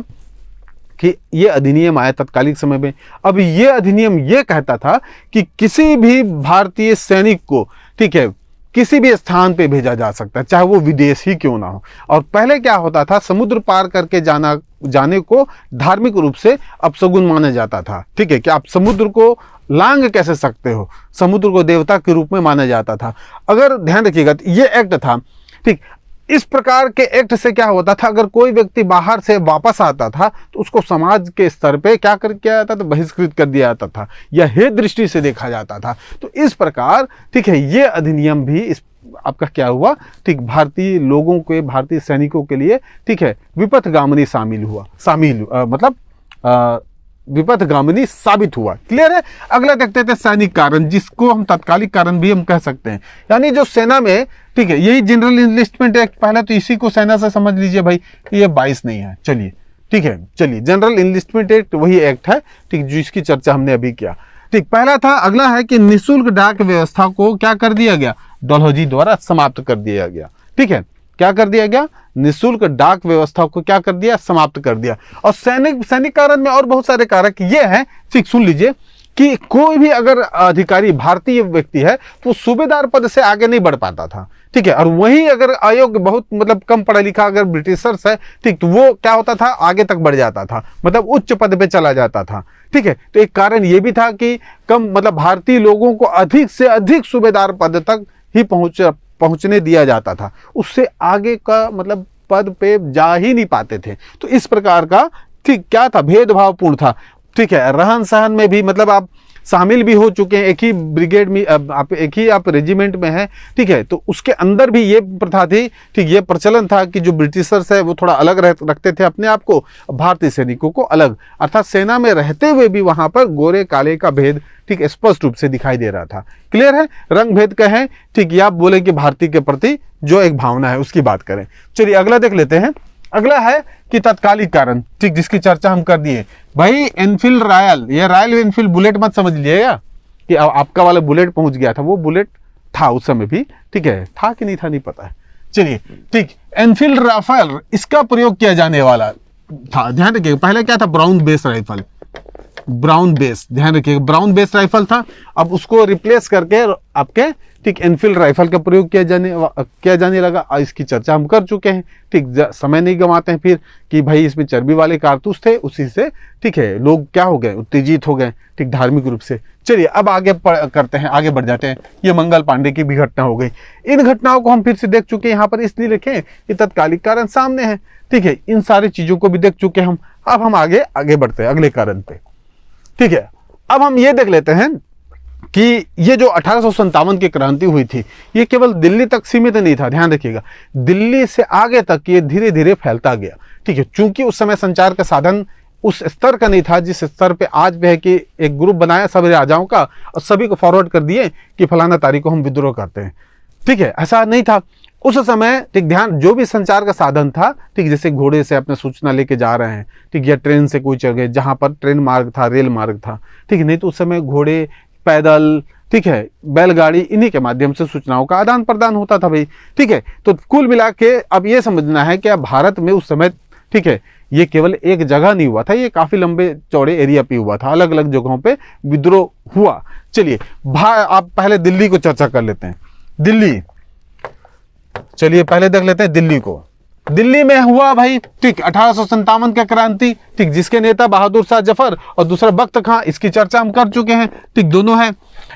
कि ये अधिनियम आया तत्कालिक समय में। अब ये अधिनियम ये कहता था कि किसी भी भारतीय सैनिक को, ठीक है, किसी भी स्थान पे भेजा जा सकता है, चाहे वो विदेश ही क्यों ना हो। और पहले क्या होता था, समुद्र पार करके जाने को धार्मिक रूप से अपशगुन माना जाता था। ठीक है, कि आप समुद्र को लांग कैसे सकते हो, समुद्र को देवता के रूप में माना जाता था। अगर ध्यान रखिएगा, ये एक्ट था। ठीक, इस प्रकार के एक्ट से क्या होता था, अगर कोई व्यक्ति बाहर से वापस आता था तो उसको समाज के स्तर पे क्या कर किया जाता था, बहिष्कृत कर दिया जाता था या हे दृष्टि से देखा जाता था। तो इस प्रकार ठीक है ये अधिनियम भी इस आपका क्या हुआ, ठीक, भारतीय लोगों के, भारतीय सैनिकों के लिए ठीक है विपथगामिनी विपथगामिनी साबित हुआ। क्लियर है। अगला देखते थे सैनिक कारण, जिसको हम तात्कालिक कारण भी हम कह सकते हैं, यानी जो सेना में, ठीक है, यही जनरल इनलिस्टमेंट एक्ट पहला, तो इसी को सेना से समझ लीजिए भाई, ये 22 नहीं है। चलिए ठीक है, चलिए जनरल इनलिस्टमेंट एक्ट वही एक्ट है, ठीक, जिसकी चर्चा हमने अभी किया। ठीक, पहला था। अगला है कि निःशुल्क डाक व्यवस्था को क्या कर दिया गया, डलहौजी द्वारा समाप्त कर दिया गया। ठीक है, क्या कर दिया गया, निःशुल्क डाक व्यवस्था को क्या कर दिया, समाप्त कर दिया। और सैनिक कारण में और बहुत सारे कारक ये हैं, ठीक, सुन लीजिए, कि कोई भी अगर अधिकारी भारतीय व्यक्ति है तो सूबेदार पद से आगे नहीं बढ़ पाता था। ठीक है, और वहीं अगर अयोग्य, बहुत मतलब कम पढ़ा लिखा अगर ब्रिटिशर्स है, ठीक, तो वो क्या होता था, आगे तक बढ़ जाता था, मतलब उच्च पद पे चला जाता था। ठीक है, तो एक कारण ये भी था कि कम मतलब भारतीय लोगों को अधिक से अधिक सूबेदार पद तक ही पहुंचने दिया जाता था, उससे आगे का मतलब पद पे जा ही नहीं पाते थे। तो इस प्रकार का ठीक क्या था, भेदभावपूर्ण था। ठीक है, रहन सहन में भी मतलब आप शामिल भी हो चुके हैं, एक ही ब्रिगेड में आप एक ही आप रेजिमेंट में हैं। ठीक है, तो उसके अंदर भी ये प्रथा थी, ठीक, ये प्रचलन था कि जो ब्रिटिशर्स है वो थोड़ा अलग रखते थे अपने आप को, भारतीय सैनिकों को अलग, अर्थात सेना में रहते हुए भी वहां पर गोरे काले का भेद ठीक स्पष्ट रूप से दिखाई दे रहा था। क्लियर है, रंग भेद का है, ठीक, या आप बोले कि भारतीय के प्रति जो एक भावना है उसकी बात करें। चलिए अगला देख लेते हैं। अगला है कि तत्कालिक कारण, ठीक, जिसकी चर्चा हम कर दिए भाई। एनफील्ड रॉयल, ये रॉयल एनफील्ड बुलेट मत समझ लीजिएगा कि आपका वाला बुलेट पहुंच गया था, वो बुलेट था उस समय भी। ठीक है, था कि नहीं था नहीं पता है। चलिए ठीक, एनफील्ड राइफल, इसका प्रयोग किया जाने वाला था। ध्यान रखिएगा, पहले क्या था, brown base rifle, brown base, ध्यान रखिएगा ब्राउन बेस राइफल था। अब उसको रिप्लेस करके आपके ठीक, एनफील्ड राइफल का प्रयोग किया जाने लगा, इसकी चर्चा हम कर चुके हैं। ठीक, समय नहीं गंवाते हैं फिर कि भाई इसमें चर्बी वाले कारतूस थे, उसी से ठीक है लोग क्या हो गए, उत्तेजित हो गए, ठीक, धार्मिक रूप से। चलिए अब आगे करते हैं, आगे बढ़ जाते हैं। ये मंगल पांडे की भी घटना हो गई। इन घटनाओं को हम फिर से देख चुके हैं, यहाँ पर इसलिए लिखे कि तत्कालिक कारण सामने है। ठीक है, इन सारी चीजों को भी देख चुके हैं हम। अब हम आगे बढ़ते हैं अगले कारण पे। ठीक है, अब हम ये देख लेते हैं कि ये जो 1857 की क्रांति हुई थी, ये केवल दिल्ली तक सीमित नहीं था, ध्यान रखिएगा, दिल्ली से आगे तक ये धीरे धीरे फैलता गया। ठीक है, चूंकि उस समय संचार का साधन उस स्तर का नहीं था जिस स्तर पे आज भी है कि एक ग्रुप बनाया सभी राजाओं का और सभी को फॉरवर्ड कर दिए कि फलाना तारीख को हम विद्रोह करते हैं। ठीक है, ऐसा नहीं था उस समय। ठीक, ध्यान, जो भी संचार का साधन था, ठीक, जैसे घोड़े से अपने सूचना लेके जा रहे हैं, ठीक, या ट्रेन से कोई चढ़ गए, जहां पर ट्रेन मार्ग था, रेल मार्ग था, ठीक, नहीं तो उस समय घोड़े, पैदल, ठीक है, बैलगाड़ी, इन्हीं के माध्यम से सूचनाओं का आदान प्रदान होता था भाई। ठीक है, तो कुल मिला के अब ये समझना है कि अब भारत में उस समय, ठीक है, ये केवल एक जगह नहीं हुआ था, ये काफी लंबे चौड़े एरिया पे हुआ था, अलग अलग जगहों पे विद्रोह हुआ। चलिए आप पहले दिल्ली को चर्चा कर लेते हैं। दिल्ली, चलिए पहले देख लेते हैं दिल्ली को। दिल्ली में हुआ भाई, ठीक, 1857 का क्रांति, ठीक, जिसके नेता बहादुर शाह जफर और दूसरा बख्त खां, इसकी चर्चा हम कर चुके हैं। ठीक, दोनों है।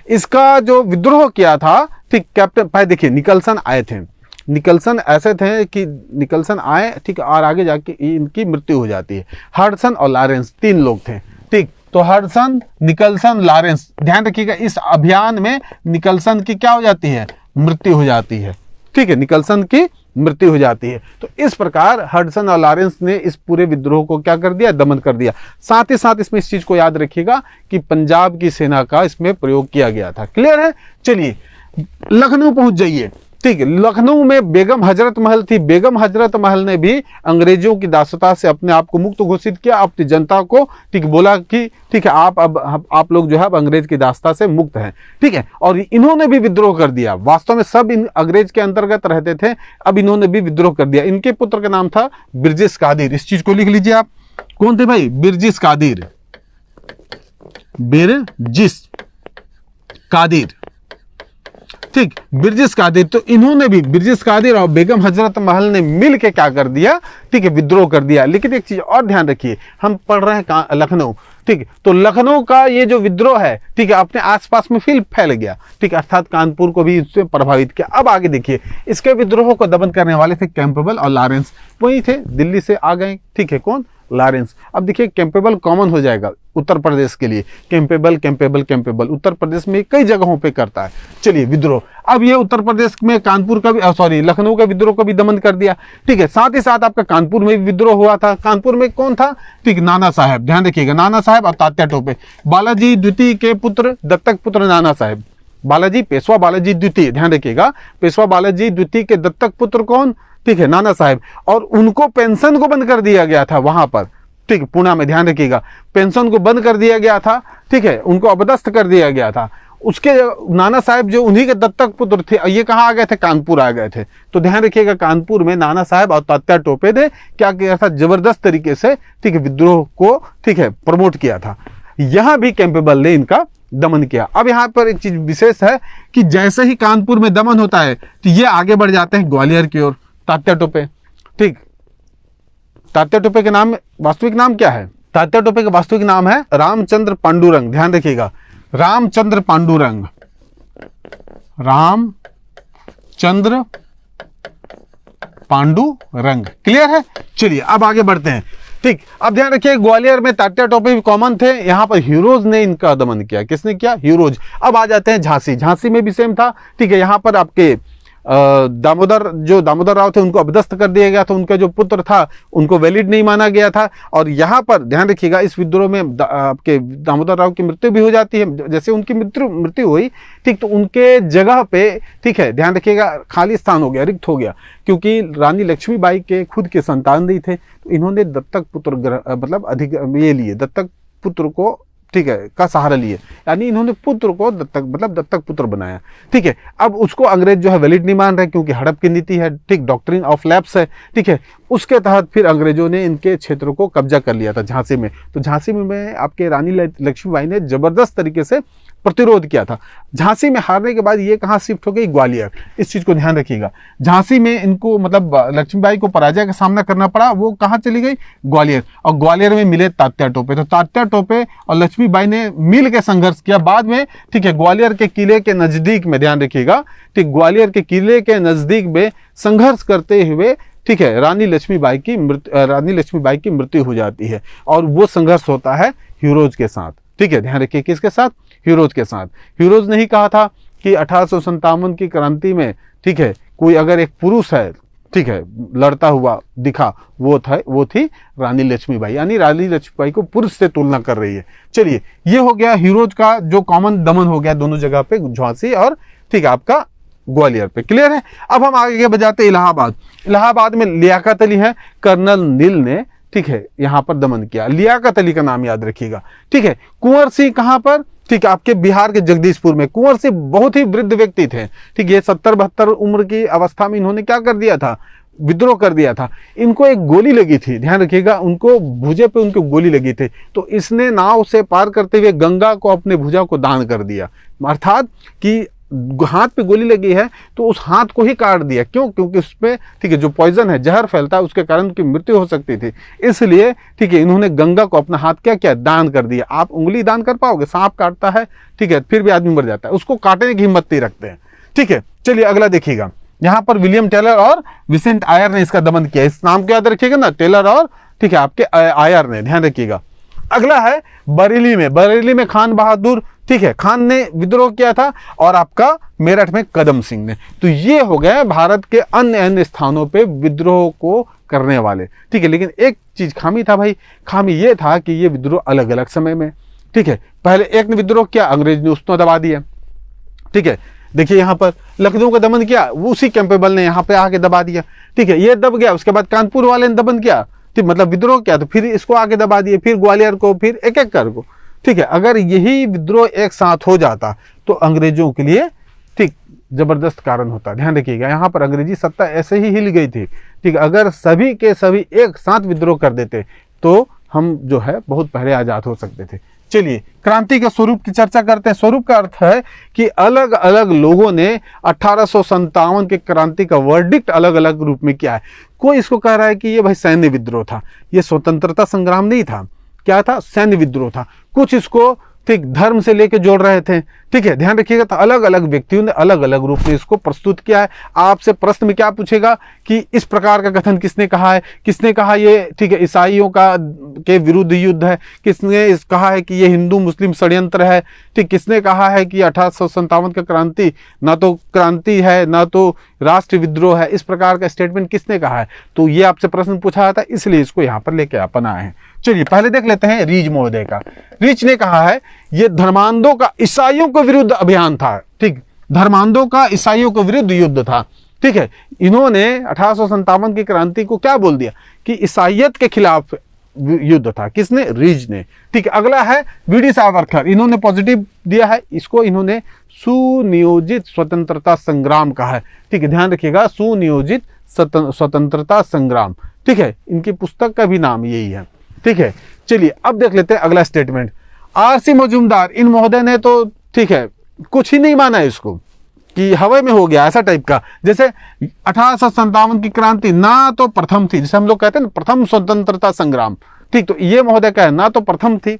इसका जो विद्रोह किया था, ठीक, कैप्टन भाई देखिए निकलसन आए थे। निकलसन ऐसे थे कि निकलसन आए, ठीक, और आगे जाके इनकी मृत्यु हो जाती है। हडसन और लॉरेंस, 3 लोग थे। ठीक, तो हडसन, निकलसन, लॉरेंस, ध्यान रखिएगा इस अभियान में निकलसन की क्या हो जाती है, मृत्यु हो जाती है। ठीक है, निकलसन की मृत्यु हो जाती है। तो इस प्रकार हडसन और लॉरेंस ने इस पूरे विद्रोह को क्या कर दिया, दमन कर दिया। साथ ही साथ इसमें इस चीज को याद रखिएगा कि पंजाब की सेना का इसमें प्रयोग किया गया था। क्लियर है। चलिए लखनऊ पहुंच जाइए। ठीक है, लखनऊ में बेगम हजरत महल थी। बेगम हजरत महल ने भी अंग्रेजों की दासता से अपने आप को मुक्त घोषित किया, अपनी जनता को, ठीक, बोला कि ठीक है आप लोग जो है अब अंग्रेज की दासता से मुक्त हैं। ठीक है, और इन्होंने भी विद्रोह कर दिया। वास्तव में सब इन अंग्रेज के अंतर्गत रहते थे, अब इन्होंने भी विद्रोह कर दिया। इनके पुत्र का नाम था बिरजिस कादिर। इस चीज को लिख लीजिए आप, कौन थे भाई, बिरजिस कादिर, बिरजिस कादिर। ठीक, बिरजिस कादिर, तो इन्होंने भी, बिरजिस कादिर और बेगम हजरत महल ने मिल के क्या कर दिया, ठीक है, विद्रोह कर दिया। लेकिन एक चीज और ध्यान रखिए, हम पढ़ रहे हैं लखनऊ, ठीक, तो लखनऊ का ये जो विद्रोह है, ठीक है, अपने आसपास में फैल गया। ठीक, अर्थात कानपुर को भी इससे प्रभावित किया। अब आगे देखिए, इसके विद्रोह को दमन करने वाले थे कैंपेबल और लॉरेंस, वही थे, दिल्ली से आ गए। ठीक है, कौन, लॉरेंस। अब देखिए कैंपेबल कॉमन हो जाएगा उत्तर प्रदेश के लिए, Campbell Campbell Campbell Uttar Pradesh में कई जगहों पे करता है। चलिए विद्रोह, अब ये उत्तर प्रदेश में कानपुर का भी, सॉरी, लखनऊ का विद्रोह को भी दमन कर दिया। ठीक है, साथ ही साथ आपका कानपुर में भी विद्रोह हुआ था। कानपुर में कौन था, ठीक, नाना साहब, ध्यान रखिएगा, नाना साहब और तात्या टोपे। बालाजी द्वितीय के पुत्र, दत्तक पुत्र नाना साहब। बालाजी, पेशवा बालाजी द्वितीय, ध्यान रखिएगा, पेशवा बालाजी द्वितीय के दत्तक पुत्र कौन, ठीक है, नाना साहब। और उनको पेंशन को बंद कर दिया गया था वहां पर, ठीक, पुणे में, ध्यान रखिएगा, पेंशन को बंद कर दिया गया था। ठीक है, उनको अपदस्थ कर दिया गया था। उसके नाना साहब जो उन्हीं के दत्तक पुत्र थे, ये कहाँ आ गए थे, कानपुर आ गए थे। तो ध्यान रखिएगा, कानपुर में नाना साहब और तात्या टोपे ने क्या किया था, जबरदस्त तरीके से, ठीक है, विद्रोह को, ठीक है, प्रमोट किया था। यहां भी कैंपेबल ने इनका दमन किया। अब यहाँ पर एक चीज विशेष है कि जैसे ही कानपुर में दमन होता है तो ये आगे बढ़ जाते हैं ग्वालियर की ओर, तात्या टोपे। ठीक, तात्या टोपे के नाम, वास्तविक नाम क्या है, तात्या टोपे का वास्तविक नाम है रामचंद्र पांडुरंग। ध्यान रखिएगा, रामचंद्र पांडुरंग, रामचंद्र पांडुरंग। क्लियर है। चलिए अब आगे बढ़ते हैं। ठीक, अब ध्यान रखिए, ग्वालियर में तात्या टोपे भी कॉमन थे। यहां पर हीरोज ने इनका दमन किया। किसने किया, हीरोज। अब आ जाते हैं झांसी। झांसी में भी सेम था। ठीक है, यहां पर आपके दामोदर राव थे, उनको अपदस्थ कर दिया गया था। उनका जो पुत्र था उनको वैलिड नहीं माना गया था। और यहाँ पर ध्यान रखिएगा, इस विद्रोह में आपके दामोदर राव की मृत्यु भी हो जाती है। जैसे उनकी मृत्यु हुई, ठीक, तो उनके जगह पे, ठीक है, ध्यान रखिएगा, खाली स्थान हो गया, रिक्त हो गया, क्योंकि रानी लक्ष्मीबाई के खुद के संतान नहीं थे। तो इन्होंने दत्तक पुत्र मतलब अधिक ये लिए, दत्तक पुत्र को, ठीक है, का सहारा लिए, यानी इन्होंने पुत्र को दत्तक, मतलब दत्तक पुत्र बनाया। ठीक है, अब उसको अंग्रेज जो है वैलिड नहीं मान रहे, क्योंकि हड़प की नीति है। ठीक, डॉक्ट्रिन ऑफ लैप्स है। ठीक है, उसके तहत फिर अंग्रेजों ने इनके क्षेत्रों को कब्जा कर लिया था झांसी में। तो झांसी में आपके रानी लक्ष्मीबाई ने जबरदस्त तरीके से प्रतिरोध किया था। झांसी में हारने के बाद ये कहाँ शिफ्ट हो गई, ग्वालियर। इस चीज को ध्यान रखिएगा, झांसी में इनको मतलब लक्ष्मीबाई को पराजय का सामना करना पड़ा, वो कहाँ चली गई, ग्वालियर। और ग्वालियर में मिले तात्या टोपे, तो तात्या टोपे और लक्ष्मीबाई ने मिल के संघर्ष किया। बाद में ठीक है ग्वालियर के किले के नजदीक में, ध्यान रखिएगा ठीक, ग्वालियर के किले के नजदीक में संघर्ष करते हुए ठीक है रानी लक्ष्मीबाई की मृत्यु हो जाती है। और वो संघर्ष होता है हीरोज के साथ। ठीक है, ध्यान रखिए किसके साथ, हीरोज के साथ। हीरोज ने ही कहा था कि 1857 की क्रांति में ठीक है कोई अगर एक पुरुष है ठीक है लड़ता हुआ दिखा, वो थी रानी लक्ष्मीबाई, यानी रानी लक्ष्मीबाई को पुरुष से तुलना कर रही है। चलिए ये हो गया हीरोज का जो कॉमन दमन हो गया दोनों जगह पे, झांसी और ठीक है आपका ग्वालियर पे। क्लियर है। अब हम आगे बजाते इलाहाबाद। इलाहाबाद में लियाकत अली है, कर्नल नील ने ठीक है यहां पर दमन किया। लियाकत अली का नाम याद रखिएगा। ठीक है, कुंवर सिंह कहां पर, ठीक है आपके बिहार के जगदीशपुर में। कुंवर सिंह बहुत ही वृद्ध व्यक्ति थे। ठीक, ये 70-72 उम्र की अवस्था में इन्होंने क्या कर दिया था, विद्रोह कर दिया था। इनको एक गोली लगी थी, ध्यान रखिएगा, उनको भुजा पे उनको गोली लगी थी। तो इसने नाव से पार करते हुए गंगा को अपने भुजा को दान कर दिया। अर्थात कि हाथ पे गोली लगी है तो उस हाथ को ही काट दिया। क्यों? क्योंकि उस पर ठीक है जो पॉइजन है, जहर फैलता है, उसके कारण उनकी मृत्यु हो सकती थी। इसलिए ठीक है इन्होंने गंगा को अपना हाथ क्या किया, दान कर दिया। आप उंगली दान कर पाओगे? सांप काटता है ठीक है फिर भी आदमी मर जाता है, उसको काटने की हिम्मत नहीं रखते हैं। ठीक है, चलिए अगला देखिएगा। यहाँ पर विलियम टेलर और विसेंट आयर ने इसका दमन किया। इस नाम को याद रखिएगा ना, टेलर और ठीक है आपके आयर ने, ध्यान रखिएगा। अगला है बरेली में। बरेली में खान बहादुर ठीक है खान ने विद्रोह किया था और आपका मेरठ में कदम सिंह ने। तो ये हो गए भारत के अन्य स्थानों पे विद्रोह को करने वाले। ठीक है, लेकिन एक चीज खामी था भाई, खामी ये था कि ये विद्रोह अलग अलग समय में। ठीक है, पहले एक ने विद्रोह किया, अंग्रेज ने उसको दबा दिया। ठीक है, देखिए यहाँ पर लखनऊ का दमन किया, उसी कैंपेबल ने यहाँ पे आके दबा दिया। ठीक है, ये दब गया, उसके बाद कानपुर वाले ने दमन किया, ठीक मतलब विद्रोह किया, तो फिर इसको आगे दबा दिए, फिर ग्वालियर को, फिर एक एक कर को। ठीक है, अगर यही विद्रोह एक साथ हो जाता तो अंग्रेजों के लिए ठीक जबरदस्त कारण होता। ध्यान रखिएगा, यहाँ पर अंग्रेजी सत्ता ऐसे ही हिल गई थी। ठीक, अगर सभी के सभी एक साथ विद्रोह कर देते तो हम जो है बहुत पहले आजाद हो सकते थे। चलिए क्रांति के स्वरूप की चर्चा करते हैं। स्वरूप का अर्थ है कि अलग अलग लोगों ने 1857 के क्रांति का वर्डिक्ट अलग अलग रूप में किया है। कोई इसको कह रहा है कि ये भाई सैन्य विद्रोह था, ये स्वतंत्रता संग्राम नहीं था, क्या था, सैन्य विद्रोह था। कुछ इसको ठीक धर्म से लेके जोड़ रहे थे। ठीक है, ध्यान रखिएगा, तो अलग अलग व्यक्तियों ने अलग अलग रूप में इसको प्रस्तुत किया है। आपसे प्रश्न में क्या पूछेगा कि इस प्रकार का कथन किसने कहा है, किसने कहा ये ठीक है ईसाइयों का के विरुद्ध युद्ध है, किसने कहा है कि ये हिंदू मुस्लिम षड्यंत्र है, ठीक किसने कहा है कि 1857 का क्रांति ना तो क्रांति है ना तो राष्ट्र विद्रोह है, इस प्रकार का स्टेटमेंट किसने कहा है। तो ये आपसे प्रश्न पूछा जाता है, इसलिए इसको यहाँ पर लेके अपन आए हैं। चलिए पहले देख लेते हैं रीच महोदय का। रीच ने कहा है ये धर्मांधों का ईसाइयों के विरुद्ध अभियान था। ठीक, धर्मांधों का ईसाइयों के विरुद्ध युद्ध था। ठीक है, इन्होंने 1857 की क्रांति को क्या बोल दिया कि ईसाइयत के खिलाफ युद्ध था। किसने? रीच ने। ठीक है, अगला है वीडी सावरकर। इन्होंने पॉजिटिव दिया है, इसको इन्होंने सुनियोजित स्वतंत्रता संग्राम कहा है। ठीक है, ध्यान रखिएगा, सुनियोजित स्वतंत्रता संग्राम। ठीक है, इनकी पुस्तक का भी नाम यही है। ठीक है, चलिए अब देख लेते हैं अगला स्टेटमेंट। आरसी मजूमदार, इन महोदय ने तो ठीक है कुछ ही नहीं माना इसको कि हवा में हो गया ऐसा टाइप का। जैसे 1857 की क्रांति ना तो प्रथम थी, जैसे हम लोग कहते हैं ना प्रथम स्वतंत्रता संग्राम। ठीक, तो ये महोदय का है ना तो प्रथम थी,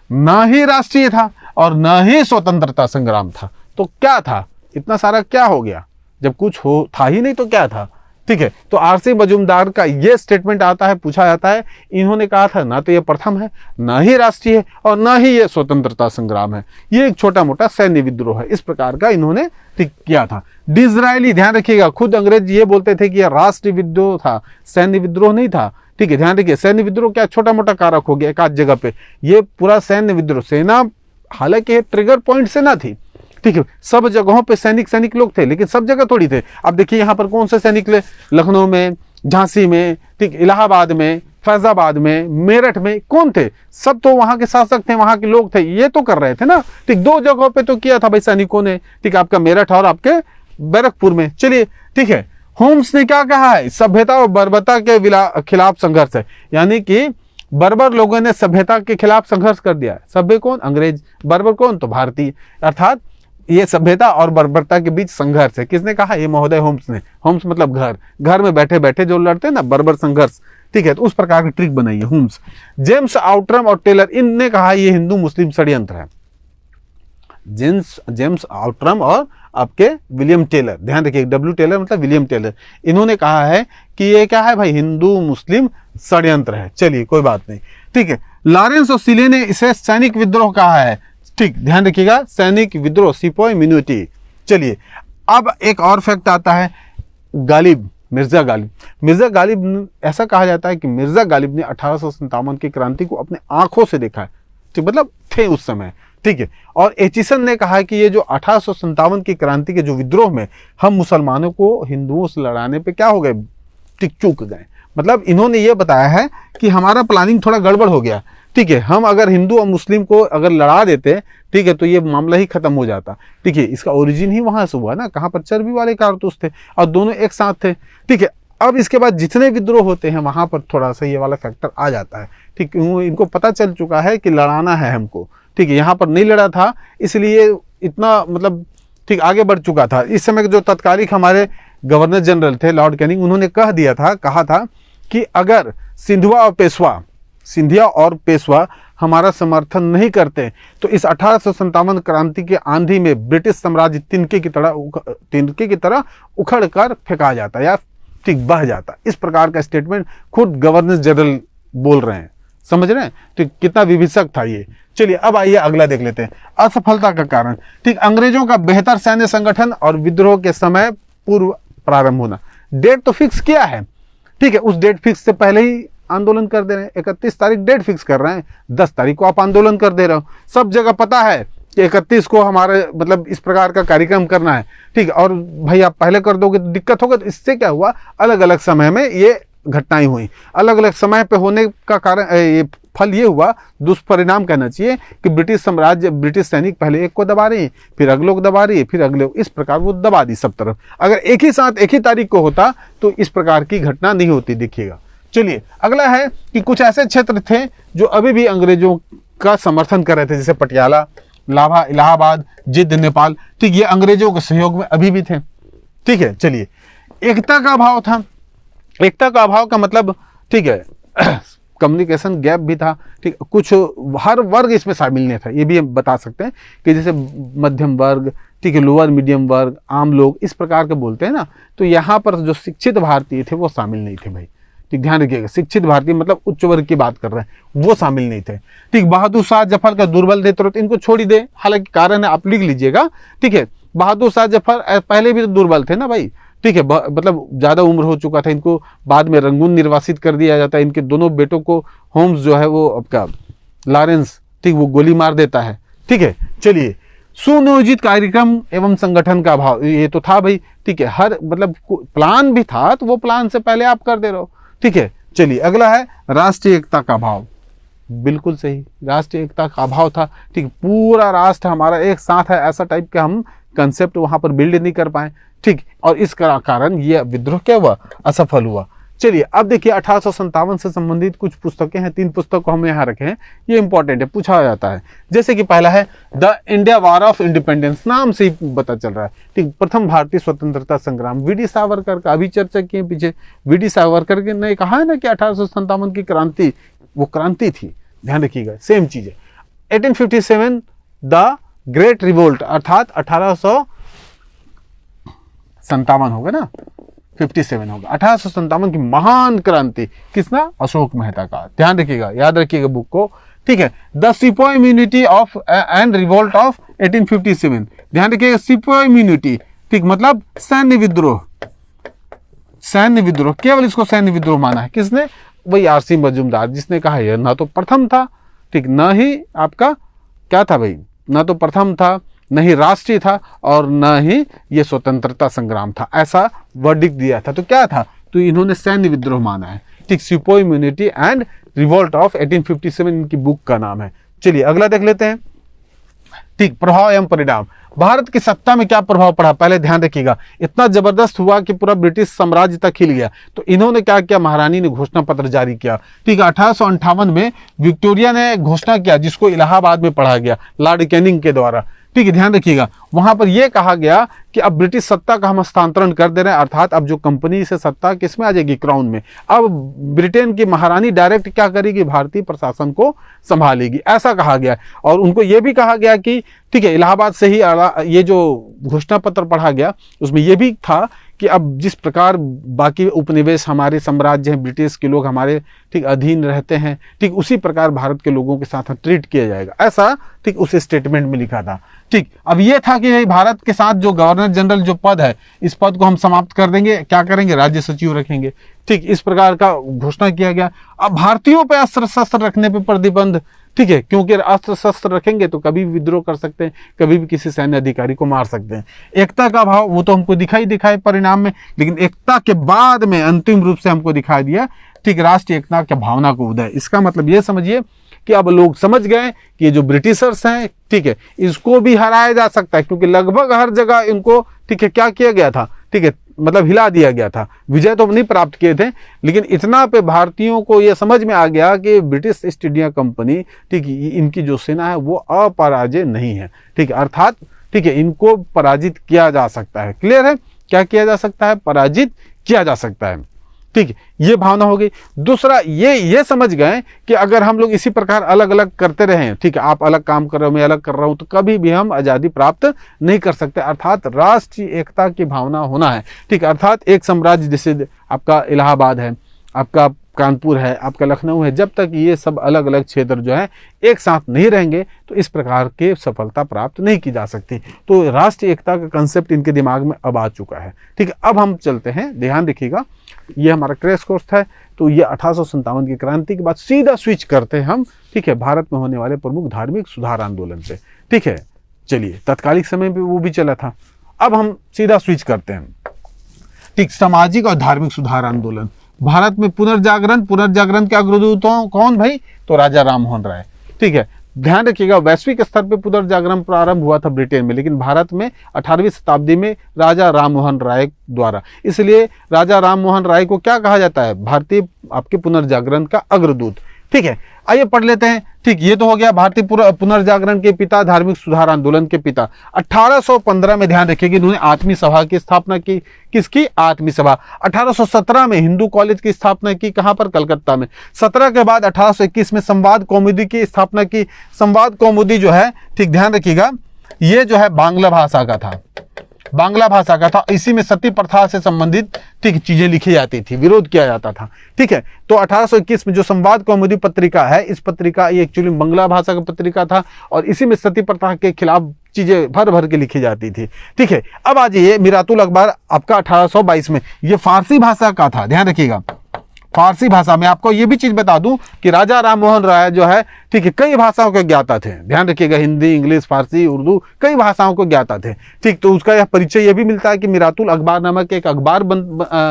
ना ही राष्ट्रीय था और ना ही स्वतंत्रता संग्राम था। तो क्या था, इतना सारा क्या हो गया जब कुछ हो था ही नहीं तो क्या था। ठीक है, तो आरसी मजूमदार का ये स्टेटमेंट आता है, पूछा जाता है, इन्होंने कहा था ना तो ये प्रथम है, ना ही राष्ट्रीय है और ना ही ये स्वतंत्रता संग्राम है, ये एक छोटा मोटा सैन्य विद्रोह है। इस प्रकार का इन्होंने ठीक किया था। डिज़रायली, ध्यान रखिएगा, खुद अंग्रेज ये बोलते थे कि यह राष्ट्रीय विद्रोह था, सैन्य विद्रोह नहीं था। ठीक है, ध्यान रखिए, सैन्य विद्रोह क्या छोटा मोटा कारक हो गया एक आध जगह पे, ये पूरा सैन्य विद्रोह। सेना हालांकि ट्रिगर पॉइंट सेना थी। ठीक है, सब जगहों पे सैनिक लोग थे, लेकिन सब जगह थोड़ी थे। अब देखिए यहाँ पर कौन से सैनिक थे, लखनऊ में, झांसी में, ठीक इलाहाबाद में, फैजाबाद में, मेरठ में, कौन थे, सब तो वहां के शासक थे, वहां के लोग थे, ये तो कर रहे थे ना। ठीक, दो जगहों पे तो किया था भाई सैनिकों ने, ठीक आपका मेरठ और आपके बैरकपुर में। चलिए ठीक है, होम्स ने क्या कहा है, सभ्यता और बर्बरता के खिलाफ संघर्ष है, यानी कि बर्बर लोगों ने सभ्यता के खिलाफ संघर्ष कर दिया है। सभ्य कौन, अंग्रेज, बर्बर कौन, तो भारतीय, अर्थात ये सभ्यता और बर्बरता के बीच संघर्ष है। किसने कहा, ये महोदय होम्स ने। होम्स मतलब घर, घर में बैठे बैठे जो लड़ते हैं ना, बर्बर संघर्ष, ठीक है, तो उस प्रकार की ट्रिक बनाई है होम्स। जेम्स आउटरम और टेलर, इनने कहा ये हिंदू मुस्लिम षड्यंत्र है। जेम्स आउटरम और आपके विलियम टेलर, ध्यान रखिए, डब्ल्यू टेलर मतलब विलियम टेलर, इन्होंने कहा है कि ये क्या है भाई, हिंदू मुस्लिम षड्यंत्र है। चलिए कोई बात नहीं, ठीक है। लॉरेंस और सीले ने इसे सैनिक विद्रोह कहा है, ठीक, ध्यान रखिएगा, सैनिक विद्रोह, सिपाही मिन्यूटी। चलिए अब एक और फैक्ट आता है, गालिब, मिर्जा गालिब। मिर्जा गालिब, ऐसा कहा जाता है कि मिर्जा गालिब ने 1857 की क्रांति को अपने आंखों से देखा है, ठीक, मतलब थे उस समय, ठीक है। और एचिसन ने कहा कि ये जो 1857 की क्रांति के जो विद्रोह में हम मुसलमानों को हिंदुओं से लड़ाने पे क्या हो गए, ठीक, चूक गए। मतलब इन्होंने ये बताया है कि हमारा प्लानिंग थोड़ा गड़बड़ हो गया, ठीक है। हम अगर हिंदू और मुस्लिम को अगर लड़ा देते, ठीक है, तो ये मामला ही खत्म हो जाता, ठीक है। इसका ओरिजिन ही वहां से हुआ ना, कहाँ पर चर्बी वाले कारतूस थे और दोनों एक साथ थे, ठीक है। अब इसके बाद जितने विद्रोह होते हैं वहां पर थोड़ा सा ये वाला फैक्टर आ जाता है, ठीक। इनको पता चल चुका है कि लड़ाना है हमको, ठीक है। यहाँ पर नहीं लड़ा था इसलिए इतना मतलब ठीक आगे बढ़ चुका था। इस समय जो तत्कालिक हमारे गवर्नर जनरल थे लॉर्ड कैनिंग, उन्होंने कहा था कि अगर सिंधिया और पेशवा हमारा समर्थन नहीं करते तो इस 1857 क्रांति के आंधी में ब्रिटिश साम्राज्य तिनके की तरह उखड़ कर फेंका जाता या ठीक बह जाता। इस प्रकार का स्टेटमेंट खुद गवर्नर जनरल बोल रहे हैं, समझ रहे हैं, तो कितना विभीषक था ये। चलिए अब आइए अगला देख लेते हैं, असफलता का कारण, ठीक, अंग्रेजों का बेहतर सैन्य संगठन और विद्रोह के समय पूर्व प्रारंभ होना। डेट तो फिक्स किया है, ठीक है, उस डेट फिक्स से पहले ही आंदोलन कर दे रहे हैं। 31 तारीख डेट फिक्स कर रहे हैं, 10 तारीख को आप आंदोलन कर दे रहे हो। सब जगह पता है कि 31 को हमारे मतलब इस प्रकार का कार्यक्रम करना है, ठीक है। और भाई आप पहले कर दोगे तो दिक्कत होगा। तो इससे क्या हुआ, अलग अलग समय में ये घटनाएं हुई, अलग अलग समय पे होने का कारण ये फल ये हुआ, दुष्परिणाम कहना चाहिए कि ब्रिटिश सैनिक पहले एक को दबा रही, फिर अगले को दबा रही, फिर अगले, इस प्रकार वो दबा दी सब तरफ। अगर एक ही साथ एक ही तारीख को होता तो इस प्रकार की घटना नहीं होती, देखिएगा। चलिए अगला है कि कुछ ऐसे क्षेत्र थे जो अभी भी अंग्रेजों का समर्थन कर रहे थे, जैसे पटियाला, लाभा, इलाहाबाद, जिद्द, नेपाल, ठीक, ये अंग्रेजों के सहयोग में अभी भी थे, ठीक है। चलिए एकता का अभाव था, एकता का अभाव का मतलब, ठीक है, कम्युनिकेशन गैप भी था, ठीक, कुछ हर वर्ग इसमें शामिल नहीं था। ये भी हम बता सकते हैं कि जैसे मध्यम वर्ग, ठीक है, लोअर मीडियम वर्ग, आम लोग, इस प्रकार के बोलते हैं ना, तो यहाँ पर जो शिक्षित भारतीय थे वो शामिल नहीं थे भाई, ठीक, ध्यान रखिएगा। शिक्षित भारतीय मतलब उच्च वर्ग की बात कर रहे हैं, वो शामिल नहीं थे, ठीक। बहादुर शाह जफर का दुर्बल थे तुरंत इनको छोड़ ही दे, हालांकि कारण है आप लिख लीजिएगा, ठीक है। बहादुर शाह जफर पहले भी तो दुर्बल थे ना भाई, ठीक है, मतलब ज़्यादा उम्र हो चुका था, इनको बाद में रंगून निर्वासित कर दिया जाता है। इनके दोनों बेटों को होम्स जो है वो आपका लॉरेंस, ठीक, वो गोली मार देता है, ठीक है। चलिए सुनियोजित कार्यक्रम एवं संगठन का अभाव, ये तो था भाई, ठीक है, हर मतलब प्लान भी था तो वो प्लान से पहले आप कर दे रहे हो, ठीक है। चलिए अगला है राष्ट्रीय एकता का अभाव, बिल्कुल सही, राष्ट्रीय एकता का अभाव था, ठीक, पूरा राष्ट्र हमारा एक साथ है, ऐसा टाइप का हम कंसेप्ट वहां पर बिल्ड नहीं कर पाए, ठीक, और इस कारण ये विद्रोह क्या हुआ, असफल हुआ। चलिए अब देखिए 1857 से संबंधित कुछ पुस्तकें हैं, 3 पुस्तक को हम यहाँ रखे हैं, ये इंपॉर्टेंट है, पूछा जाता है। जैसे कि पहला है the India war of independence, नाम से ही पता चल रहा है, ठीक, प्रथम भारतीय स्वतंत्रता संग्राम, वीडी सावरकर का, अभी चर्चा किए पीछे, वीडी सावरकर ने कहा है ना कि 1857 की क्रांति वो क्रांति थी, ध्यान रखिएगा, सेम चीज है। 1857 द ग्रेट रिवोल्ट, अर्थात 1857 होगा ना, 57 होगा, 1857 की महान क्रांति, किसना, अशोक मेहता का, ध्यान रखिएगा, याद रखिएगा बुक को, ठीक है। द सिपाही immunity of and revolt of 1857, ध्यान रखिएगा, सिपाही इम्यूनिटी, ठीक, मतलब सैन्य विद्रोह, सैन्य विद्रोह, केवल इसको सैन्य विद्रोह माना है, किसने, वही आरसी मजूमदार, जिसने कहा यह ना तो प्रथम था, ठीक, न ही आपका क्या था भाई, ना तो प्रथम था, न ही राष्ट्रीय था, और न ही ये स्वतंत्रता संग्राम था, ऐसा वर्डिक्ट दिया था। तो क्या था, तो इन्होंने सैन्य विद्रोह माना है, ठीक, सिपाही इम्यूनिटी एंड रिवोल्ट ऑफ 1857 इनकी बुक का नाम है। चलिए अगला देख लेते हैं, ठीक, प्रभाव एवं परिणाम। भारत की सत्ता में क्या प्रभाव पड़ा, पहले ध्यान रखिएगा। इतना जबरदस्त हुआ कि पूरा ब्रिटिश साम्राज्य तक हिल गया। तो इन्होंने क्या किया, महारानी ने घोषणा पत्र जारी किया। ठीक है, 1858 में विक्टोरिया ने घोषणा किया, जिसको इलाहाबाद में पढ़ा गया लॉर्ड कैनिंग के द्वारा। ठीक है, ध्यान रखिएगा। वहां पर यह कहा गया कि अब ब्रिटिश सत्ता का हम हस्तांतरण कर दे रहे हैं, अर्थात अब जो कंपनी से सत्ता किसमें आ जाएगी, क्राउन में। अब ब्रिटेन की महारानी डायरेक्ट क्या करेगी, भारतीय प्रशासन को संभालेगी, ऐसा कहा गया। और उनको यह भी कहा गया कि ठीक है, इलाहाबाद से ही ये जो घोषणा पत्र पढ़ा गया, उसमें यह भी था कि अब जिस प्रकार बाकी उपनिवेश हमारे साम्राज्य हैं, ब्रिटिश के लोग हमारे ठीक अधीन रहते हैं, ठीक उसी प्रकार भारत के लोगों के साथ ट्रीट किया जाएगा, ऐसा ठीक उस स्टेटमेंट में लिखा था। ठीक, अब ये था कि भारत के साथ जो गवर्नर जनरल जो पद है, इस पद को हम समाप्त कर देंगे, क्या करेंगे, राज्य सचिव रखेंगे। ठीक, इस प्रकार का घोषणा किया गया। अब भारतीयों पे अस्त्र शस्त्र रखने पे प्रतिबंध, ठीक है, क्योंकि अस्त्र शस्त्र रखेंगे तो कभी भी विद्रोह कर सकते हैं, कभी भी किसी सैन्य अधिकारी को मार सकते हैं। एकता का भाव वो तो हमको दिखाई परिणाम में, लेकिन एकता के बाद में अंतिम रूप से हमको दिखाई दिया ठीक राष्ट्रीय एकता की भावना को उदय। इसका मतलब ये समझिए कि अब लोग समझ गए कि ये जो ब्रिटिशर्स हैं, ठीक है, इसको भी हराया जा सकता है, क्योंकि लगभग हर जगह इनको ठीक है क्या किया गया था, ठीक है, मतलब हिला दिया गया था। विजय तो नहीं प्राप्त किए थे, लेकिन इतना पे भारतीयों को यह समझ में आ गया कि ब्रिटिश ईस्ट इंडिया कंपनी ठीक इनकी जो सेना है वो अपराजय नहीं है। ठीक है, अर्थात ठीक है, इनको पराजित किया जा सकता है। क्लियर है, क्या किया जा सकता है, पराजित किया जा सकता है। ठीक है, ये भावना हो गई। दूसरा ये समझ गए कि अगर हम लोग इसी प्रकार अलग अलग करते रहे, ठीक है, आप अलग काम कर रहे हो, मैं अलग कर रहा हूं, तो कभी भी हम आजादी प्राप्त नहीं कर सकते। अर्थात राष्ट्रीय एकता की भावना होना है। ठीक, अर्थात एक साम्राज्य जैसे आपका इलाहाबाद है, आपका कानपुर है, आपका लखनऊ है, जब तक ये सब अलग अलग क्षेत्र जो है एक साथ नहीं रहेंगे तो इस प्रकार के सफलता प्राप्त नहीं की जा सकती। तो राष्ट्रीय एकता का कंसेप्ट इनके दिमाग में अब आ चुका है। ठीक है, अब हम चलते हैं, ध्यान रखिएगा, ये हमारा क्रैश कोर्स था। तो ये 1857 की क्रांति के बाद सीधा स्विच करते हैं हम, ठीक है, भारत में होने वाले प्रमुख धार्मिक सुधार आंदोलन से। ठीक है, चलिए, तत्कालिक समय में वो भी चला था, अब हम सीधा स्विच करते हैं। ठीक, सामाजिक और धार्मिक सुधार आंदोलन भारत में पुनर्जागरण के अग्रदूत कौन भाई, तो राजा राममोहन राय। ठीक है, ध्यान रखिएगा, वैश्विक स्तर पे पुनर्जागरण प्रारंभ हुआ था ब्रिटेन में, लेकिन भारत में 18वीं शताब्दी में राजा राममोहन राय द्वारा। इसलिए राजा राममोहन राय को क्या कहा जाता है, भारतीय आपके पुनर्जागरण का अग्रदूत। ठीक है, आइए पढ़ लेते हैं। ठीक, ये तो हो गया भारतीय पुनर्जागरण के पिता, धार्मिक सुधार आंदोलन के पिता। 1815 में ध्यान रखिएगा, इन्होंने आत्मीय सभा की स्थापना की। किसकी, आत्मीय सभा। 1817 में हिंदू कॉलेज की स्थापना की, कहां पर, कलकत्ता में। 17 के बाद 1821 में संवाद कौमुदी की स्थापना की। संवाद कौमुदी जो है, ठीक ध्यान रखिएगा, ये जो है बांग्ला भाषा का था, बांग्ला भाषा का था। इसी में सती प्रथा से संबंधित ठीक चीजें लिखी जाती थी, विरोध किया जाता था। ठीक है, तो 1821 में जो संवाद कौमुदी पत्रिका है, इस पत्रिका ये एक्चुअली बांग्ला भाषा का पत्रिका था, और इसी में सती प्रथा के खिलाफ चीजें भर भर के लिखी जाती थी। ठीक है, अब आ जाइए मिरातुल अखबार आपका 1822 में, ये फारसी भाषा का था। ध्यान रखिएगा, फारसी भाषा में। आपको ये भी चीज बता दूं कि राजा राममोहन राय जो है, ठीक है, कई भाषाओं के ज्ञाता थे। ध्यान रखिएगा, हिंदी, इंग्लिश, फारसी, उर्दू, कई भाषाओं को ज्ञाता थे। ठीक, तो उसका यह परिचय यह भी मिलता है कि मिरातुल अखबार नामक एक अखबार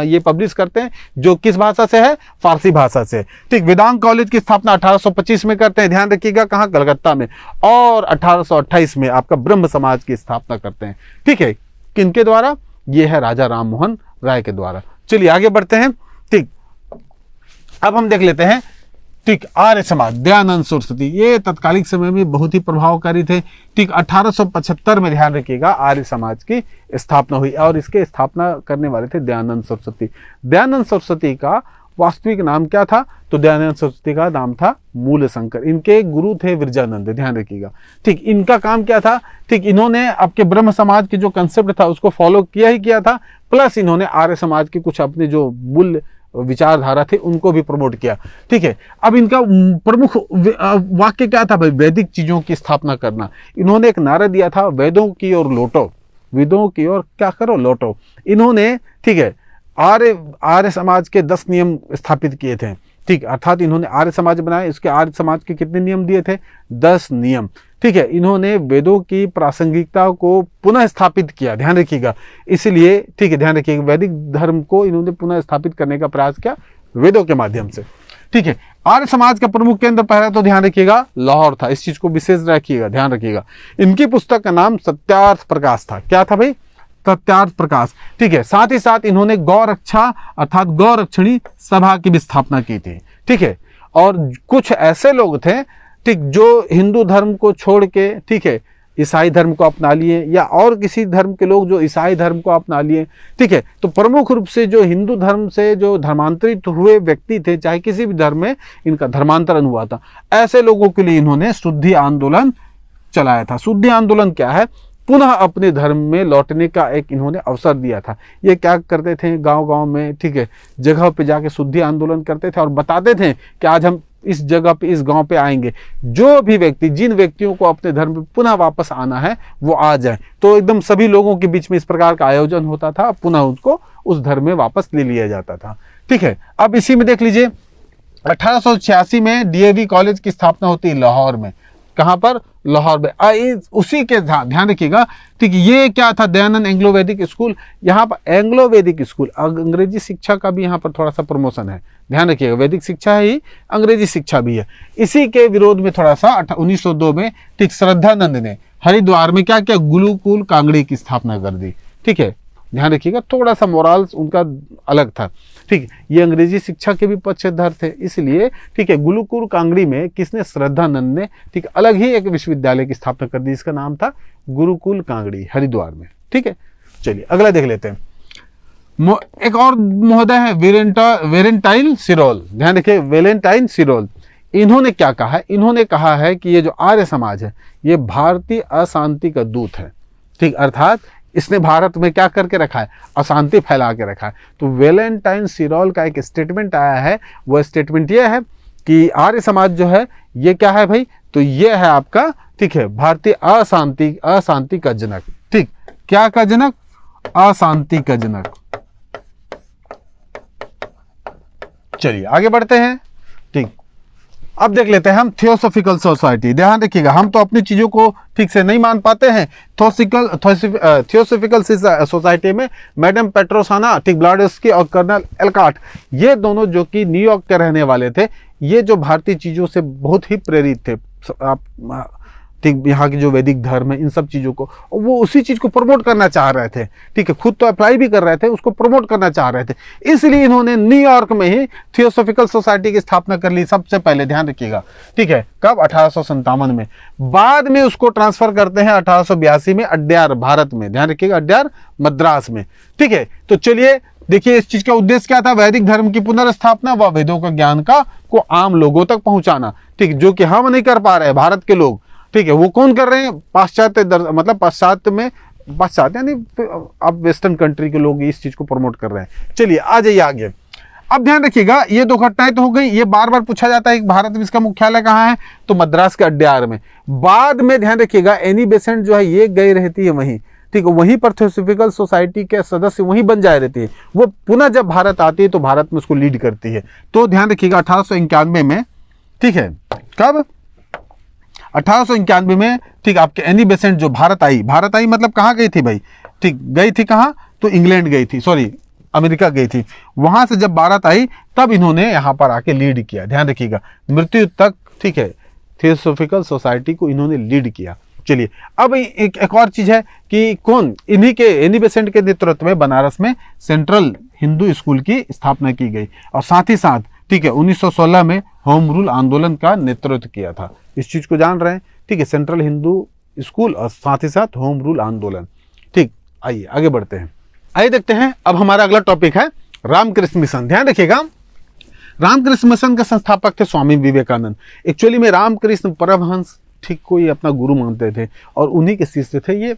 ये पब्लिश करते हैं, जो किस भाषा से है, फारसी भाषा से। ठीक, वेदांत कॉलेज की स्थापना 1825 में करते हैं, ध्यान रखिएगा, कहाँ, कलकत्ता में। और 1828 में आपका ब्रह्म समाज की स्थापना करते हैं। ठीक है, किनके द्वारा, ये है राजा राममोहन राय के द्वारा। चलिए आगे बढ़ते हैं। ठीक, अब हम देख लेते हैं, ठीक, आर्य समाज, दयानंद सरस्वती, ये तत्कालिक समय में बहुत ही प्रभावकारी थे। ठीक, 1875 में ध्यान रखिएगा आर्य समाज की स्थापना हुई, और इसके स्थापना करने वाले थे दयानंद सरस्वती। दयानंद सरस्वती का वास्तविक नाम क्या था, तो दयानंद सरस्वती का नाम था मूलशंकर। इनके गुरु थे विरजानंद, ध्यान रखिएगा। ठीक, इनका काम क्या था, ठीक, इन्होंने आपके ब्रह्म समाज के जो कंसेप्ट था उसको फॉलो किया ही किया था, प्लस इन्होंने आर्य समाज के कुछ अपने जो मूल विचारधारा थे उनको भी प्रमोट किया। ठीक है, अब इनका प्रमुख वाक्य क्या था भाई, वैदिक चीजों की स्थापना करना। इन्होंने एक नारा दिया था, वेदों की ओर लौटो, वेदों की ओर क्या करो, लौटो। इन्होंने, ठीक है, आर्य समाज के 10 नियम स्थापित किए थे। ठीक, अर्थात इन्होंने आर्य समाज बनाया, इसके आर्य समाज के कितने नियम दिए थे, 10 नियम। ठीक है, इन्होंने वेदों की प्रासंगिकता को पुनः स्थापित किया, ध्यान रखिएगा। इसलिए ठीक है, ध्यान रखिएगा, वैदिक धर्म को इन्होंने पुनः स्थापित करने का प्रयास किया वेदों के माध्यम से। ठीक है। आर्य समाज का प्रमुख केंद्र पहला तो ध्यान रखिएगा लाहौर था, इस चीज को विशेष रखिएगा, ध्यान रखिएगा। इनकी पुस्तक का नाम सत्यार्थ प्रकाश था। क्या था भाई? सत्यार्थ प्रकाश, ठीक है। साथ ही साथ इन्होंने गौ रक्षा अर्थात गौ रक्षणी सभा की भी स्थापना की थी, ठीक है। और कुछ ऐसे लोग थे, ठीक, जो हिंदू धर्म को छोड़ के, ठीक है, ईसाई धर्म को अपना लिए, या और किसी धर्म के लोग जो ईसाई धर्म को अपना लिए, ठीक है। तो प्रमुख रूप से जो हिंदू धर्म से जो धर्मांतरित हुए व्यक्ति थे, चाहे किसी भी धर्म में इनका धर्मांतरण हुआ था, ऐसे लोगों के लिए इन्होंने शुद्धि आंदोलन चलाया था। शुद्धि आंदोलन क्या है? पुनः अपने धर्म में लौटने का एक इन्होंने अवसर दिया था। ये क्या करते थे? गांव-गांव में, ठीक है, जगह पे जाके शुद्धि आंदोलन करते थे और बताते थे कि आज हम इस जगह पे, इस गांव पे आएंगे, जो भी व्यक्ति, जिन व्यक्तियों को अपने धर्म पे पुनः वापस आना है वो आ जाए। तो एकदम सभी लोगों के बीच में इस प्रकार का आयोजन होता था, पुनः उसको उस धर्म में वापस ले लिया जाता था, ठीक है। अब इसी में देख लीजिए 1886 में डीएवी कॉलेज की स्थापना होती है लाहौर में। कहां पर? लाहौर में। उसी के ध्यान रखिएगा, ठीक, ये क्या था? दयानंद एंग्लो वैदिक स्कूल। यहाँ पर एंग्लो वैदिक स्कूल, अंग्रेजी शिक्षा का भी यहाँ पर थोड़ा सा प्रमोशन है, ध्यान रखिएगा। वैदिक शिक्षा है ही, अंग्रेजी शिक्षा भी है। इसी के विरोध में थोड़ा सा 1902 में, ठीक, श्रद्धानंद ने हरिद्वार में क्या किया? गुरुकुल कांगड़ी की स्थापना कर दी, ठीक है। ध्यान रखिएगा, थोड़ा सा मोरल्स उनका अलग था, ठीक। ये अंग्रेजी शिक्षा के भी पक्षधर थे, इसलिए, ठीक है, गुरुकुल कांगड़ी में किसने? श्रद्धानंद ने, ठीक, अलग ही एक विश्वविद्यालय की स्थापना कर दी, इसका नाम था गुरुकुल कांगड़ी, हरिद्वार में, ठीक है। चलिए अगला देख लेते हैं। एक और महोदय है वेलेंटाइन सिरोल, ध्यान रखिए, वेलेंटाइन सिरोल। इन्होंने क्या कहा है? इन्होंने कहा है कि ये जो आर्य समाज है ये भारतीय अशांति का दूत है, ठीक, अर्थात इसने भारत में क्या करके रखा है? अशांति फैला के रखा है। तो वेलेंटाइन सिरोल का एक स्टेटमेंट आया है, वो स्टेटमेंट ये है कि आर्य समाज जो है ये क्या है भाई? तो ये है आपका, ठीक है, भारतीय अशांति का जनक, ठीक। क्या का जनक? अशांति का जनक। चलिए आगे बढ़ते हैं, ठीक। अब देख लेते हैं हम थियोसॉफिकल सोसाइटी। ध्यान रखिएगा, हम तो अपनी चीजों को ठीक से नहीं मान पाते हैं। थियोसॉफिकल सोसाइटी में मैडम पेट्रोसाना, ठीक, ब्लाडस्की और कर्नल एलकाट, ये दोनों जो कि न्यूयॉर्क के रहने वाले थे, ये जो भारतीय चीजों से बहुत ही प्रेरित थे, आप, ठीक, यहाँ की जो वैदिक धर्म है, इन सब चीज़ों को वो उसी चीज़ को प्रमोट करना चाह रहे थे, ठीक है। खुद तो अप्लाई भी कर रहे थे, उसको प्रमोट करना चाह रहे थे, इसलिए इन्होंने न्यूयॉर्क में ही थियोसॉफिकल सोसाइटी की स्थापना कर ली सबसे पहले, ध्यान रखिएगा, ठीक है। कब? 1857 में। बाद में उसको ट्रांसफर करते हैं 1882 में अड्यार, भारत में, ध्यान रखिएगा, अड्यार मद्रास में, ठीक है। तो चलिए देखिए, इस चीज का उद्देश्य क्या था? वैदिक धर्म की पुनर्स्थापना व वेदों का ज्ञान को आम लोगों तक पहुंचाना, ठीक, जो कि हम नहीं कर पा रहे हैं, भारत के लोग, ठीक है, वो कौन कर रहे हैं? पाश्चात्य मतलब पाश्चात्य यानी अब वेस्टर्न कंट्री के लोग इस चीज को प्रमोट कर रहे हैं। चलिए आ जाइए आगे। अब ध्यान रखिएगा, ये दो घटनाएं तो हो गई, ये बार बार पूछा जाता है कि भारत में इसका मुख्यालय कहाँ है? तो मद्रास के अड्यार में। बाद में ध्यान रखिएगा, एनी बेसेंट जो है ये गई रहती है वहीं, ठीक है, वहीं पर थियोसॉफिकल सोसाइटी के सदस्य वहीं बन जाए रहती है। वो पुनः जब भारत आती है तो भारत में उसको लीड करती है। तो ध्यान रखिएगा 1891 में, ठीक है, कब? 1891 में, ठीक, आपके एनी बेसेंट जो भारत आई मतलब कहाँ गई थी भाई? ठीक, गई थी कहाँ? तो इंग्लैंड गई थी, सॉरी अमेरिका गई थी। वहां से जब भारत आई तब इन्होंने यहाँ पर आके लीड किया, ध्यान रखिएगा, मृत्यु तक, ठीक है, थियोसॉफिकल सोसाइटी को इन्होंने लीड किया। चलिए अब एक और चीज है कि कौन? इन्हीं के, एनी बेसेंट के नेतृत्व में बनारस में सेंट्रल हिंदू स्कूल की स्थापना की गई, और साथ ही साथ, ठीक है, 1916 में होम रूल आंदोलन का नेतृत्व किया था। इस चीज को जान रहे हैं, ठीक है, सेंट्रल हिंदू स्कूल और साथ ही साथ होम रूल आंदोलन, ठीक। आइए आगे बढ़ते हैं, आइए देखते हैं। अब हमारा अगला टॉपिक है रामकृष्ण मिशन। ध्यान रखिएगा, रामकृष्ण मिशन के संस्थापक थे स्वामी विवेकानंद। एक्चुअली में रामकृष्ण परमहंस, ठीक, कोई अपना गुरु मानते थे और उन्हीं के शिष्य थे ये,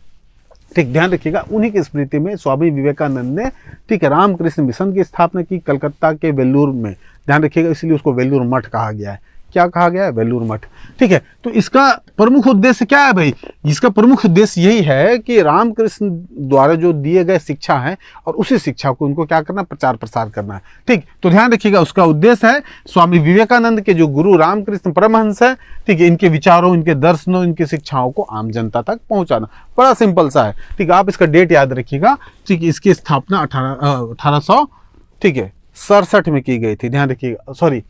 ठीक, ध्यान रखिएगा। उन्हीं की स्मृति में स्वामी विवेकानंद ने, ठीक है, रामकृष्ण मिशन की स्थापना की कलकत्ता के वेल्लूर में, ध्यान रखिएगा, इसलिए उसको वेल्लूर मठ कहा गया है। क्या कहा गया है? वेल्लूर मठ, ठीक है। तो इसका प्रमुख उद्देश्य क्या है भाई? इसका प्रमुख उद्देश्य यही है कि रामकृष्ण द्वारा जो दिए गए शिक्षा है और उसी शिक्षा को उनको क्या करना? प्रचार प्रसार करना है, ठीक। तो ध्यान रखिएगा, उसका उद्देश्य है स्वामी विवेकानंद के जो गुरु रामकृष्ण परमहंस है, ठीक है, इनके विचारों, इनके दर्शनों, इनकी शिक्षाओं को आम जनता तक पहुंचाना। बड़ा सिंपल सा है, ठीक। आप इसका डेट याद रखिएगा, ठीक। इसकी स्थापना 1867 में की गई थी, ध्यान रखिएगा, सॉरी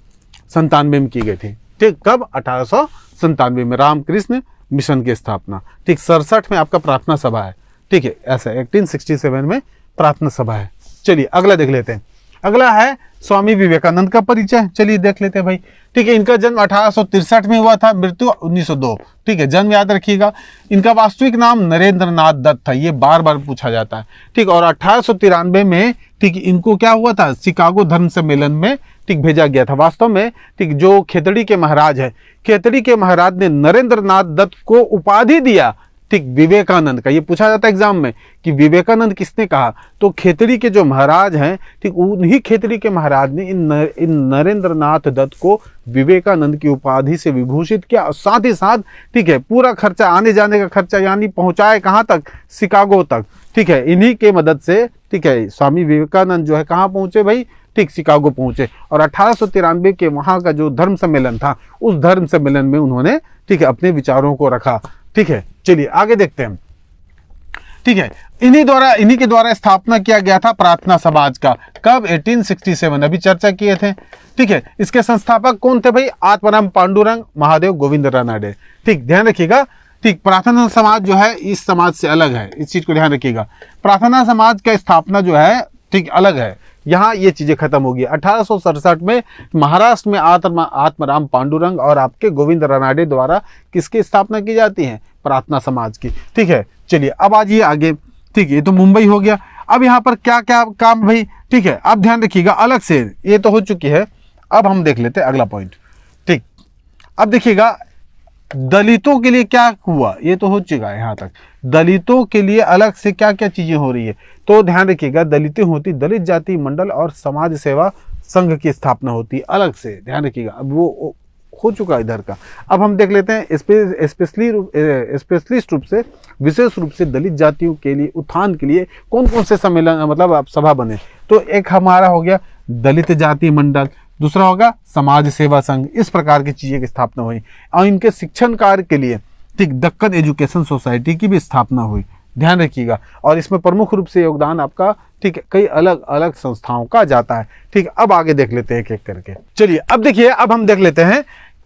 में की गई थी। ठीक, कब? 1897 में रामकृष्ण मिशन की स्थापना। ठीक, 67 में आपका प्रार्थना सभा है। ठीक है, ऐसा 1867 में प्रार्थना सभा है। चलिए अगला देख लेते हैं। अगला है स्वामी विवेकानंद का परिचय। चलिए देख लेते हैं भाई। ठीक है, इनका जन्म 1863 में हुआ था, मृत्यु 1902। ठीक है, जन्म याद रखिएगा। इनका वास्तविक नाम नरेंद्र नाथ दत्त था, ये बार बार पूछा जाता है। ठीक, और 1893 में ठीक इनको क्या हुआ था, शिकागो धर्म सम्मेलन में ठीक भेजा गया था। वास्तव में ठीक जो खेतड़ी के महाराज है, खेतड़ी के महाराज ने नरेंद्र नाथ दत्त को उपाधि दिया ठीक विवेकानंद का। ये पूछा जाता है एग्जाम में कि विवेकानंद किसने कहा, तो खेतड़ी के जो महाराज हैं ठीक उन्हीं खेतड़ी के महाराज ने इन नरेंद्र नाथ दत्त को विवेकानंद की उपाधि से विभूषित किया। और साथ ही साथ ठीक है पूरा खर्चा, आने जाने का खर्चा यानी पहुंचाए कहाँ तक, शिकागो तक। ठीक है, इन्हीं के मदद से ठीक है स्वामी विवेकानंद जो है कहाँ पहुंचे भाई, ठीक शिकागो पहुंचे। और 1893 के वहां का जो धर्म सम्मेलन था, उस धर्म सम्मेलन में उन्होंने ठीक है अपने विचारों को रखा। ठीक है, चलिए आगे देखते हैं। ठीक है, इन्हीं के द्वारा स्थापना किया गया था प्रार्थना समाज का। कब? 1867, अभी चर्चा किए थे। ठीक है, इसके संस्थापक कौन थे भाई? आत्माराम पांडुरंग, महादेव गोविंद रानडे। ठीक, ध्यान रखिएगा। ठीक, प्रार्थना समाज जो है इस समाज से अलग है, इस चीज को ध्यान रखिएगा। प्रार्थना समाज का स्थापना जो है ठीक अलग है, यहाँ ये चीजें खत्म होगी। 1867 में महाराष्ट्र में आत्माराम पांडुरंग और आपके गोविंद रानडे द्वारा किसकी स्थापना की जाती है? प्रार्थना समाज की। ठीक है, चलिए अब आइए आगे। ठीक है, ये तो मुंबई हो गया। अब यहाँ पर क्या क्या काम भाई? ठीक है, अब ध्यान रखिएगा अलग से, ये तो हो चुकी है। अब हम देख लेते हैं अगला पॉइंट। ठीक, अब देखिएगा दलितों के लिए क्या हुआ, ये तो हो चुका है यहाँ तक। दलितों के लिए अलग से क्या क्या चीजें हो रही है, तो ध्यान रखिएगा। दलितें होती दलित जाति मंडल और समाज सेवा संघ की स्थापना होती अलग से, ध्यान रखिएगा। अब वो हो चुका है इधर का। अब हम देख लेते हैं स्पेशलिस्ट रूप से, विशेष रूप से दलित जातियों के लिए उत्थान के लिए कौन कौन से सम्मेलन मतलब आप सभा बने। तो एक हमारा हो गया दलित जाति मंडल, दूसरा होगा समाज सेवा संघ। इस प्रकार की चीजें की स्थापना हुई और इनके शिक्षण कार्य के लिए ठीक दक्कन एजुकेशन सोसाइटी की भी स्थापना हुई, ध्यान रखिएगा। और इसमें प्रमुख रूप से योगदान आपका ठीक कई अलग अलग संस्थाओं का जाता है। ठीक, अब आगे देख लेते हैं एक एक करके। चलिए अब देखिए, अब हम देख लेते हैं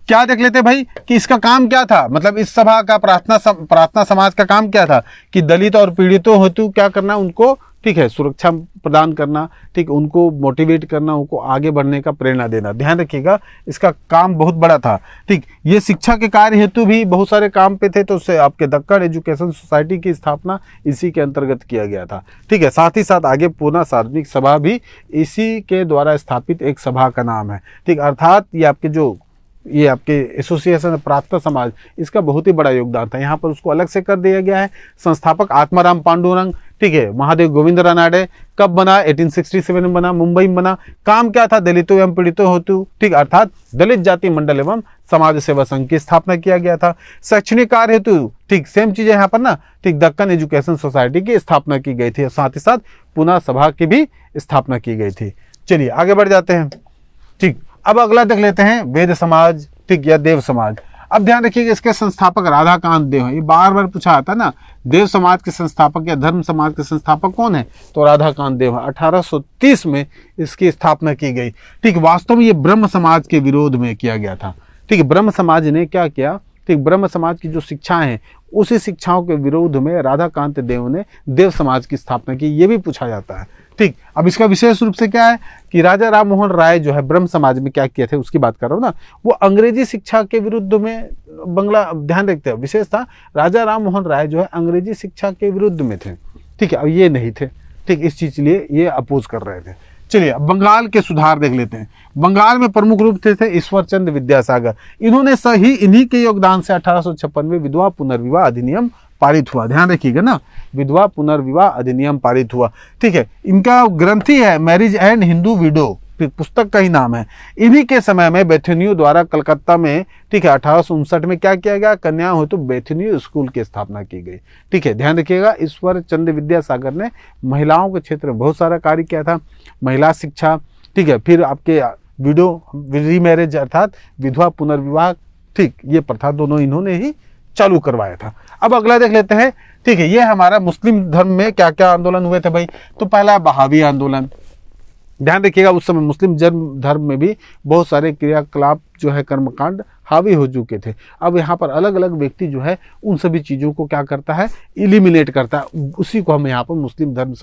क्या देख लेते हैं भाई कि इसका काम क्या था। मतलब इस सभा का प्रार्थना समाज का काम क्या था कि दलित और पीड़ितों हेतु क्या करना, उनको ठीक है सुरक्षा प्रदान करना, ठीक उनको मोटिवेट करना, उनको आगे बढ़ने का प्रेरणा देना। ध्यान रखिएगा इसका काम बहुत बड़ा था। ठीक, ये शिक्षा के कार्य हेतु भी बहुत सारे काम पे थे, तो उससे आपके दक्कन एजुकेशन सोसाइटी की स्थापना इसी के अंतर्गत किया गया था। ठीक है, साथ ही साथ आगे पूर्णा सार्वजनिक सभा भी इसी के द्वारा स्थापित एक सभा का नाम है। ठीक, अर्थात ये आपके एसोसिएशन प्रार्थना समाज, इसका बहुत ही बड़ा योगदान था। यहाँ पर उसको अलग से कर दिया गया है। संस्थापक आत्माराम पांडुरंग, ठीक है, महादेव गोविंद रानडे। कब बना? 1867 में बना, मुंबई में बना। काम क्या था? दलितों एवं पीड़ितों हेतु ठीक अर्थात दलित जाति मंडल एवं समाज सेवा संघ की स्थापना किया गया था। शैक्षणिक कार्य हेतु ठीक सेम चीजें यहाँ पर ना ठीक दक्कन एजुकेशन सोसाइटी की स्थापना की गई थी। साथ ही साथ पुनः सभा की भी स्थापना की गई थी। चलिए आगे बढ़ जाते हैं। ठीक, अब अगला देख लेते हैं वेद समाज ठीक या देव समाज। अब ध्यान रखिएगा इसके संस्थापक राधाकांत देव हैं। ये बार बार पूछा आता ना, देव समाज के संस्थापक या धर्म समाज के संस्थापक कौन है? तो राधाकांत देव है। 1830 में इसकी स्थापना की गई। ठीक, वास्तव में ये ब्रह्म समाज के विरोध में किया गया था। ठीक, ब्रह्म समाज ने क्या किया? ठीक, ब्रह्म समाज की जो शिक्षाएं हैं उसी शिक्षाओं के विरोध में राधाकांत देव ने देव समाज की स्थापना की, ये भी पूछा जाता है। ठीक, अब इसका विशेष रूप से क्या है कि राजा राम मोहन राय जो है ब्रह्म समाज में क्या किए थे उसकी बात कर रहा हूँ ना, वो अंग्रेजी शिक्षा के विरुद्ध में बंगला, ध्यान रखते हैं विशेष था, राजा राम मोहन राय जो है अंग्रेजी शिक्षा के विरुद्ध में थे। ठीक है, अब ये नहीं थे। ठीक, इस चीज के लिए ये अपोज कर रहे थे। चलिए अब बंगाल के सुधार देख लेते हैं। बंगाल में प्रमुख रूप से थे ईश्वर चंद्र विद्यासागर। इन्होंने सही इन्हीं के योगदान से 1856 में विधवा पुनर्विवाह अधिनियम पारित हुआ। ध्यान रखिएगा ना, विधवा पुनर्विवाह अधिनियम पारित हुआ। ठीक है, इनका ग्रंथ ही है मैरिज एंड हिंदू विडो, पुस्तक का ही नाम है। इन्हीं के समय में बेथुनियो द्वारा कलकत्ता में ठीक है 1859 में क्या किया गया? कन्याओं हेतु बेथुनियो स्कूल की स्थापना की गई। ठीक है, ध्यान रखिएगा ईश्वर चंद्र विद्यासागर ने महिलाओं के क्षेत्र में बहुत सारा कार्य किया था। महिला शिक्षा, ठीक है, फिर आपके विडो रीमैरिज अर्थात विधवा पुनर्विवाह, ठीक ये प्रथा दोनों इन्होंने ही चालू करवाया था। अब अगला देख लेते हैं। ठीक है, ये हमारा मुस्लिम धर्म में क्या क्या आंदोलन हुए थे भाई। तो पहला बहावी आंदोलन, ध्यान रखिएगा उस समय मुस्लिम धर्म में भी बहुत सारे क्रियाकलाप जो है कर्मकांड हावी हो चुके थे। अब यहाँ पर अलग अलग व्यक्ति जो है उन सभी चीज़ों को क्या करता है, इलिमिनेट करता है। उसी को हम यहाँ पर मुस्लिम धर्म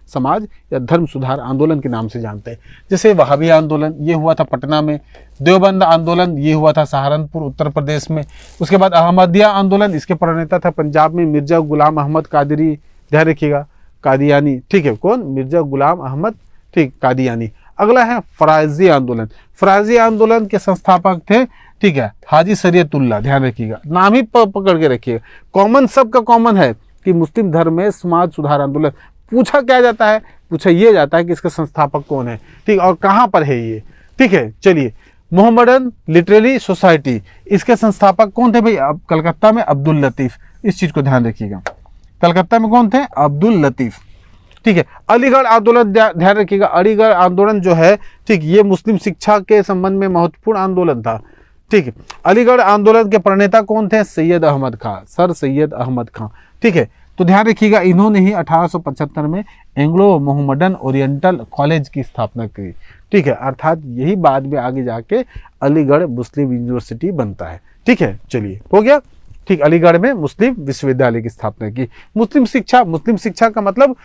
समाज या धर्म सुधार आंदोलन के नाम से जानते हैं। जैसे वहाबी आंदोलन ये हुआ था पटना में, देवबंद आंदोलन ये हुआ था सहारनपुर उत्तर प्रदेश में, उसके बाद अहमदिया आंदोलन इसके प्रणेता था पंजाब में मिर्जा गुलाम अहमद कादरी, ध्यान रखिएगा, कादियानी, ठीक है, कौन, मिर्जा गुलाम अहमद, ठीक, कादियानी। अगला है फराजी आंदोलन। फराजी आंदोलन के संस्थापक थे, ठीक है, हाजी शरीयतुल्लाह, ध्यान रखिएगा, नाम ही पकड़ के रखिएगा। कॉमन, सबका कॉमन है कि मुस्लिम धर्म में समाज सुधार आंदोलन। पूछा क्या जाता है, पूछा ये जाता है कि इसका संस्थापक कौन है, ठीक, और कहाँ पर है ये, ठीक है। चलिए, मोहम्मदन लिटरेरी सोसाइटी, इसके संस्थापक कौन थे भाई, अब कलकत्ता में अब्दुल लतीफ़, इस चीज़ को ध्यान रखिएगा, कलकत्ता में कौन थे, अब्दुल लतीफ़, ठीक है। अलीगढ़ आंदोलन, ध्यान रखिएगा, अलीगढ़ आंदोलन जो है, ठीक, ये मुस्लिम शिक्षा के संबंध में महत्वपूर्ण आंदोलन था, ठीक है। अलीगढ़ आंदोलन के प्रणेता कौन थे, सैयद अहमद खां, सर सैयद अहमद खां, ठीक है। तो ध्यान रखिएगा, इन्होंने ही 1875 में एंग्लो मोहम्मदन ओरिएंटल कॉलेज की स्थापना की, ठीक है, अर्थात यही बाद में आगे जाके अलीगढ़ मुस्लिम यूनिवर्सिटी बनता है, ठीक है। चलिए, हो गया, ठीक, अलीगढ़ में मुस्लिम विश्वविद्यालय की स्थापना की। मुस्लिम शिक्षा का मतलब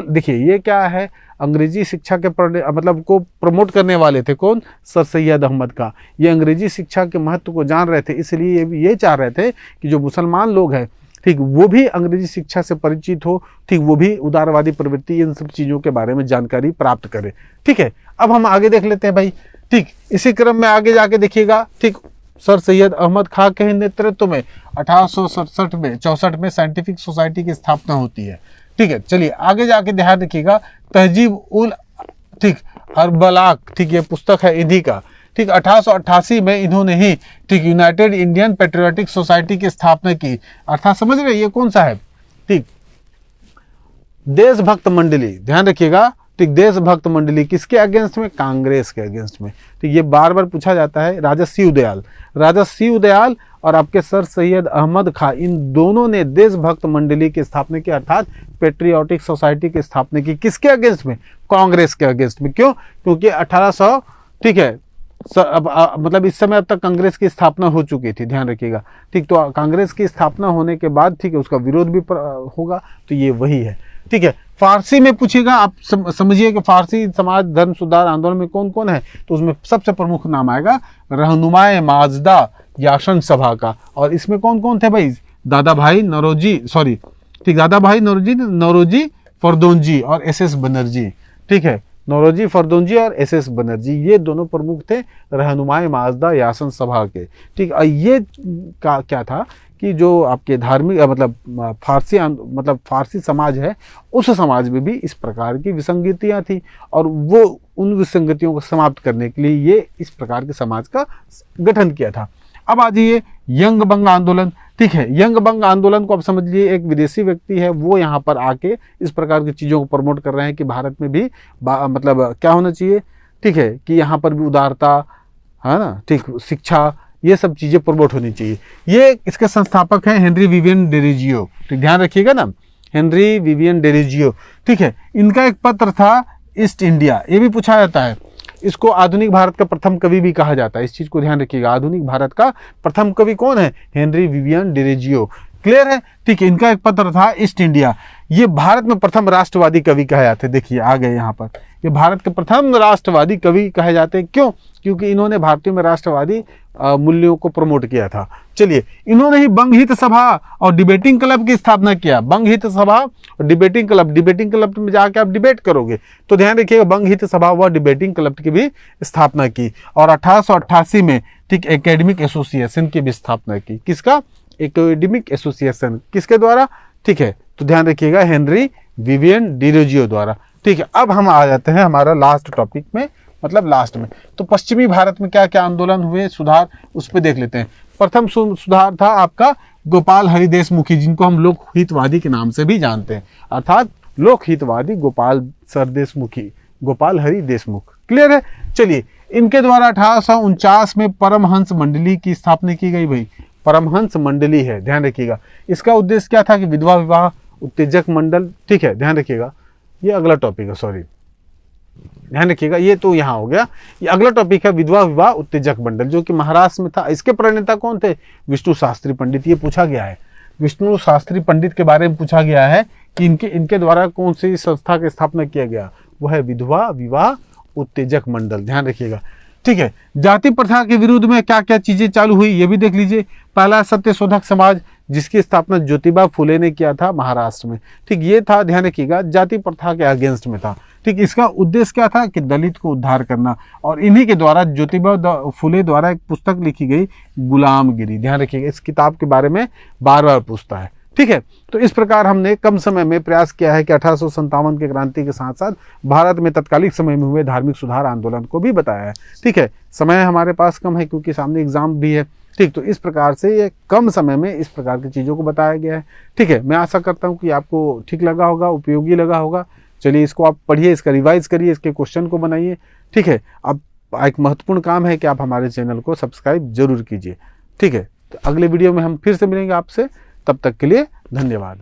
देखिए ये क्या है, अंग्रेजी शिक्षा के मतलब को प्रमोट करने वाले थे कौन, सर सैयद अहमद खां। ये अंग्रेजी शिक्षा के महत्व को जान रहे थे, इसलिए ये चाह रहे थे कि जो मुसलमान लोग हैं, ठीक, वो भी अंग्रेजी शिक्षा से परिचित हो, ठीक, वो भी उदारवादी प्रवृत्ति, इन सब चीज़ों के बारे में जानकारी प्राप्त करे, ठीक है। अब हम आगे देख लेते हैं भाई, ठीक, इसी क्रम में आगे जाके देखिएगा, ठीक, सर सैयद अहमद खां के नेतृत्व में 1864 में साइंटिफिक सोसाइटी की स्थापना होती है, ठीक है। चलिए आगे जाके ध्यान रखिएगा, तहजीब उल, ठीक, अरबलाक, ठीक, ये पुस्तक है इन्हीं का, ठीक, 1888 में इन्होंने ही, ठीक, यूनाइटेड इंडियन पेट्रियोटिक सोसाइटी की स्थापना की, अर्थात समझ रहे ये कौन सा है, ठीक, देशभक्त मंडली, ध्यान रखिएगा, ठीक, देशभक्त मंडली किसके अगेंस्ट में, कांग्रेस के अगेंस्ट में, ठीक, ये बार बार पूछा जाता है। राजा शिव दयाल और आपके सर सैयद अहमद खां, इन दोनों ने देशभक्त मंडली की स्थापना की, अर्थात पेट्रियोटिक सोसाइटी की स्थापना की, किसके अगेंस्ट में, कांग्रेस के अगेंस्ट में। क्यों, क्योंकि 1800, ठीक है, मतलब इस समय अब तक कांग्रेस की स्थापना हो चुकी थी, ध्यान रखिएगा, ठीक। तो कांग्रेस की स्थापना होने के बाद, ठीक है, उसका विरोध भी होगा, तो ये वही है, ठीक है। फारसी में पूछेगा, आप समझिए कि फारसी समाज धर्म सुधार आंदोलन में कौन कौन है, तो उसमें सबसे प्रमुख नाम आएगा रहनुमाए माजदा यासन सभा का, और इसमें कौन कौन थे भाई, दादा भाई नौरोजी फरदोंजी और एसएस बनर्जी, ठीक है, नौरोजी फरदोंजी और एसएस बनर्जी, ये दोनों प्रमुख थे रहनुमाए माजदा यासन सभा के, ठीक। ये क्या था कि जो आपके धार्मिक मतलब फारसी समाज है, उस समाज में भी इस प्रकार की विसंगतियां थी, और वो उन विसंगतियों को समाप्त करने के लिए ये इस प्रकार के समाज का गठन किया था। अब आ जाइए यंग बंग आंदोलन, ठीक है। यंग बंग आंदोलन को आप समझ लीजिए, एक विदेशी व्यक्ति है, वो यहाँ पर आके इस प्रकार की चीज़ों को प्रमोट कर रहे हैं कि भारत में भी मतलब क्या होना चाहिए, ठीक है, कि यहाँ पर भी उदारता है ना, ठीक, शिक्षा, ये सब चीज़ें प्रमोट होनी चाहिए। ये इसके संस्थापक हैं हेनरी विवियन डेरिजियो, ठीक, ध्यान रखिएगा ना, हेनरी विवियन डेरिजियो, ठीक है। इनका एक पत्र था ईस्ट इंडिया, ये भी पूछा जाता है, इसको आधुनिक भारत का प्रथम कवि भी कहा जाता है, इस चीज़ को ध्यान रखिएगा। आधुनिक भारत का प्रथम कवि कौन है, हेनरी विवियन डेरिजियो, क्लियर है, ठीक है। इनका एक पत्र था ईस्ट इंडिया, ये भारत में प्रथम राष्ट्रवादी कवि कहे जाते हैं, देखिए आ गए यहाँ पर, ये भारत के प्रथम राष्ट्रवादी कवि कहे जाते हैं। क्यों, क्योंकि इन्होंने भारतीयों में राष्ट्रवादी मूल्यों को प्रमोट किया था। चलिए, इन्होंने ही बंग हित सभा और डिबेटिंग क्लब की स्थापना किया। बंग हित सभा और डिबेटिंग क्लब में जाकर आप डिबेट करोगे, तो ध्यान रखिएगा, बंग हित सभा व डिबेटिंग क्लब की भी स्थापना की, और 1888 में, ठीक, एकेडमिक एसोसिएशन की भी स्थापना की। किसका, एकेडमिक एसोसिएशन, किसके द्वारा, ठीक है, तो ध्यान रखिएगा, हेनरी विवियन डेरिजियो द्वारा, ठीक है। अब हम आ जाते हैं हमारा लास्ट टॉपिक में, मतलब लास्ट में, तो पश्चिमी भारत में क्या क्या आंदोलन हुए, सुधार, उस पर देख लेते हैं। प्रथम सुधार था आपका गोपाल हरि देशमुखी, जिनको हम लोक हितवादी के नाम से भी जानते हैं, अर्थात लोक हितवादी गोपाल हरि देशमुख, क्लियर है। चलिए, इनके द्वारा 1849 में परमहंस मंडली की स्थापना की गई। भाई परमहंस मंडली है, ध्यान रखिएगा, इसका उद्देश्य क्या था कि विधवा विवाह उत्तेजक मंडल, ठीक है, ध्यान रखिएगा, ये अगला टॉपिक है, सॉरी, ध्यान रखिएगा, ये तो यहाँ हो गया। ये अगला टॉपिक है विधवा विवाह उत्तेजक मंडल, जो कि महाराष्ट्र में था। इसके प्रणेता कौन थे? विष्णु शास्त्री पंडित। ये पूछा गया है, विष्णु शास्त्री पंडित के बारे में पूछा गया है कि इनके द्वारा कौन सी संस्था की स्थापना किया गया, वो है विधवा विवाह उत्तेजक मंडल। ध्यान रखिएगा, ठीक है। जाति प्रथा के विरुद्ध में क्या क्या चीजें चालू हुई, ये भी देख लीजिए। पहला सत्यशोधक समाज, जिसकी स्थापना ज्योतिबा फुले ने किया था महाराष्ट्र में, ठीक। ये था, ध्यान रखिएगा, जाति प्रथा के अगेंस्ट में था, ठीक। इसका उद्देश्य क्या था कि दलित को उद्धार करना, और इन्हीं के द्वारा ज्योतिबा फुले द्वारा एक पुस्तक लिखी गई गुलामगिरी। ध्यान रखिएगा, इस किताब के बारे में बार बार पूछता है, ठीक है। तो इस प्रकार हमने कम समय में प्रयास किया है कि 1857 के क्रांति के साथ साथ भारत में तत्कालिक समय में हुए धार्मिक सुधार आंदोलन को भी बताया है, ठीक है। समय हमारे पास कम है क्योंकि सामने एग्जाम भी है, ठीक। तो इस प्रकार से ये कम समय में इस प्रकार की चीज़ों को बताया गया है, ठीक है। मैं आशा करता हूँ कि आपको ठीक लगा होगा, उपयोगी लगा होगा। चलिए, इसको आप पढ़िए, इसका रिवाइज करिए, इसके क्वेश्चन को बनाइए, ठीक है। अब एक महत्वपूर्ण काम है कि आप हमारे चैनल को सब्सक्राइब जरूर कीजिए, ठीक है। तो अगले वीडियो में हम फिर से मिलेंगे आपसे, तब तक के लिए धन्यवाद।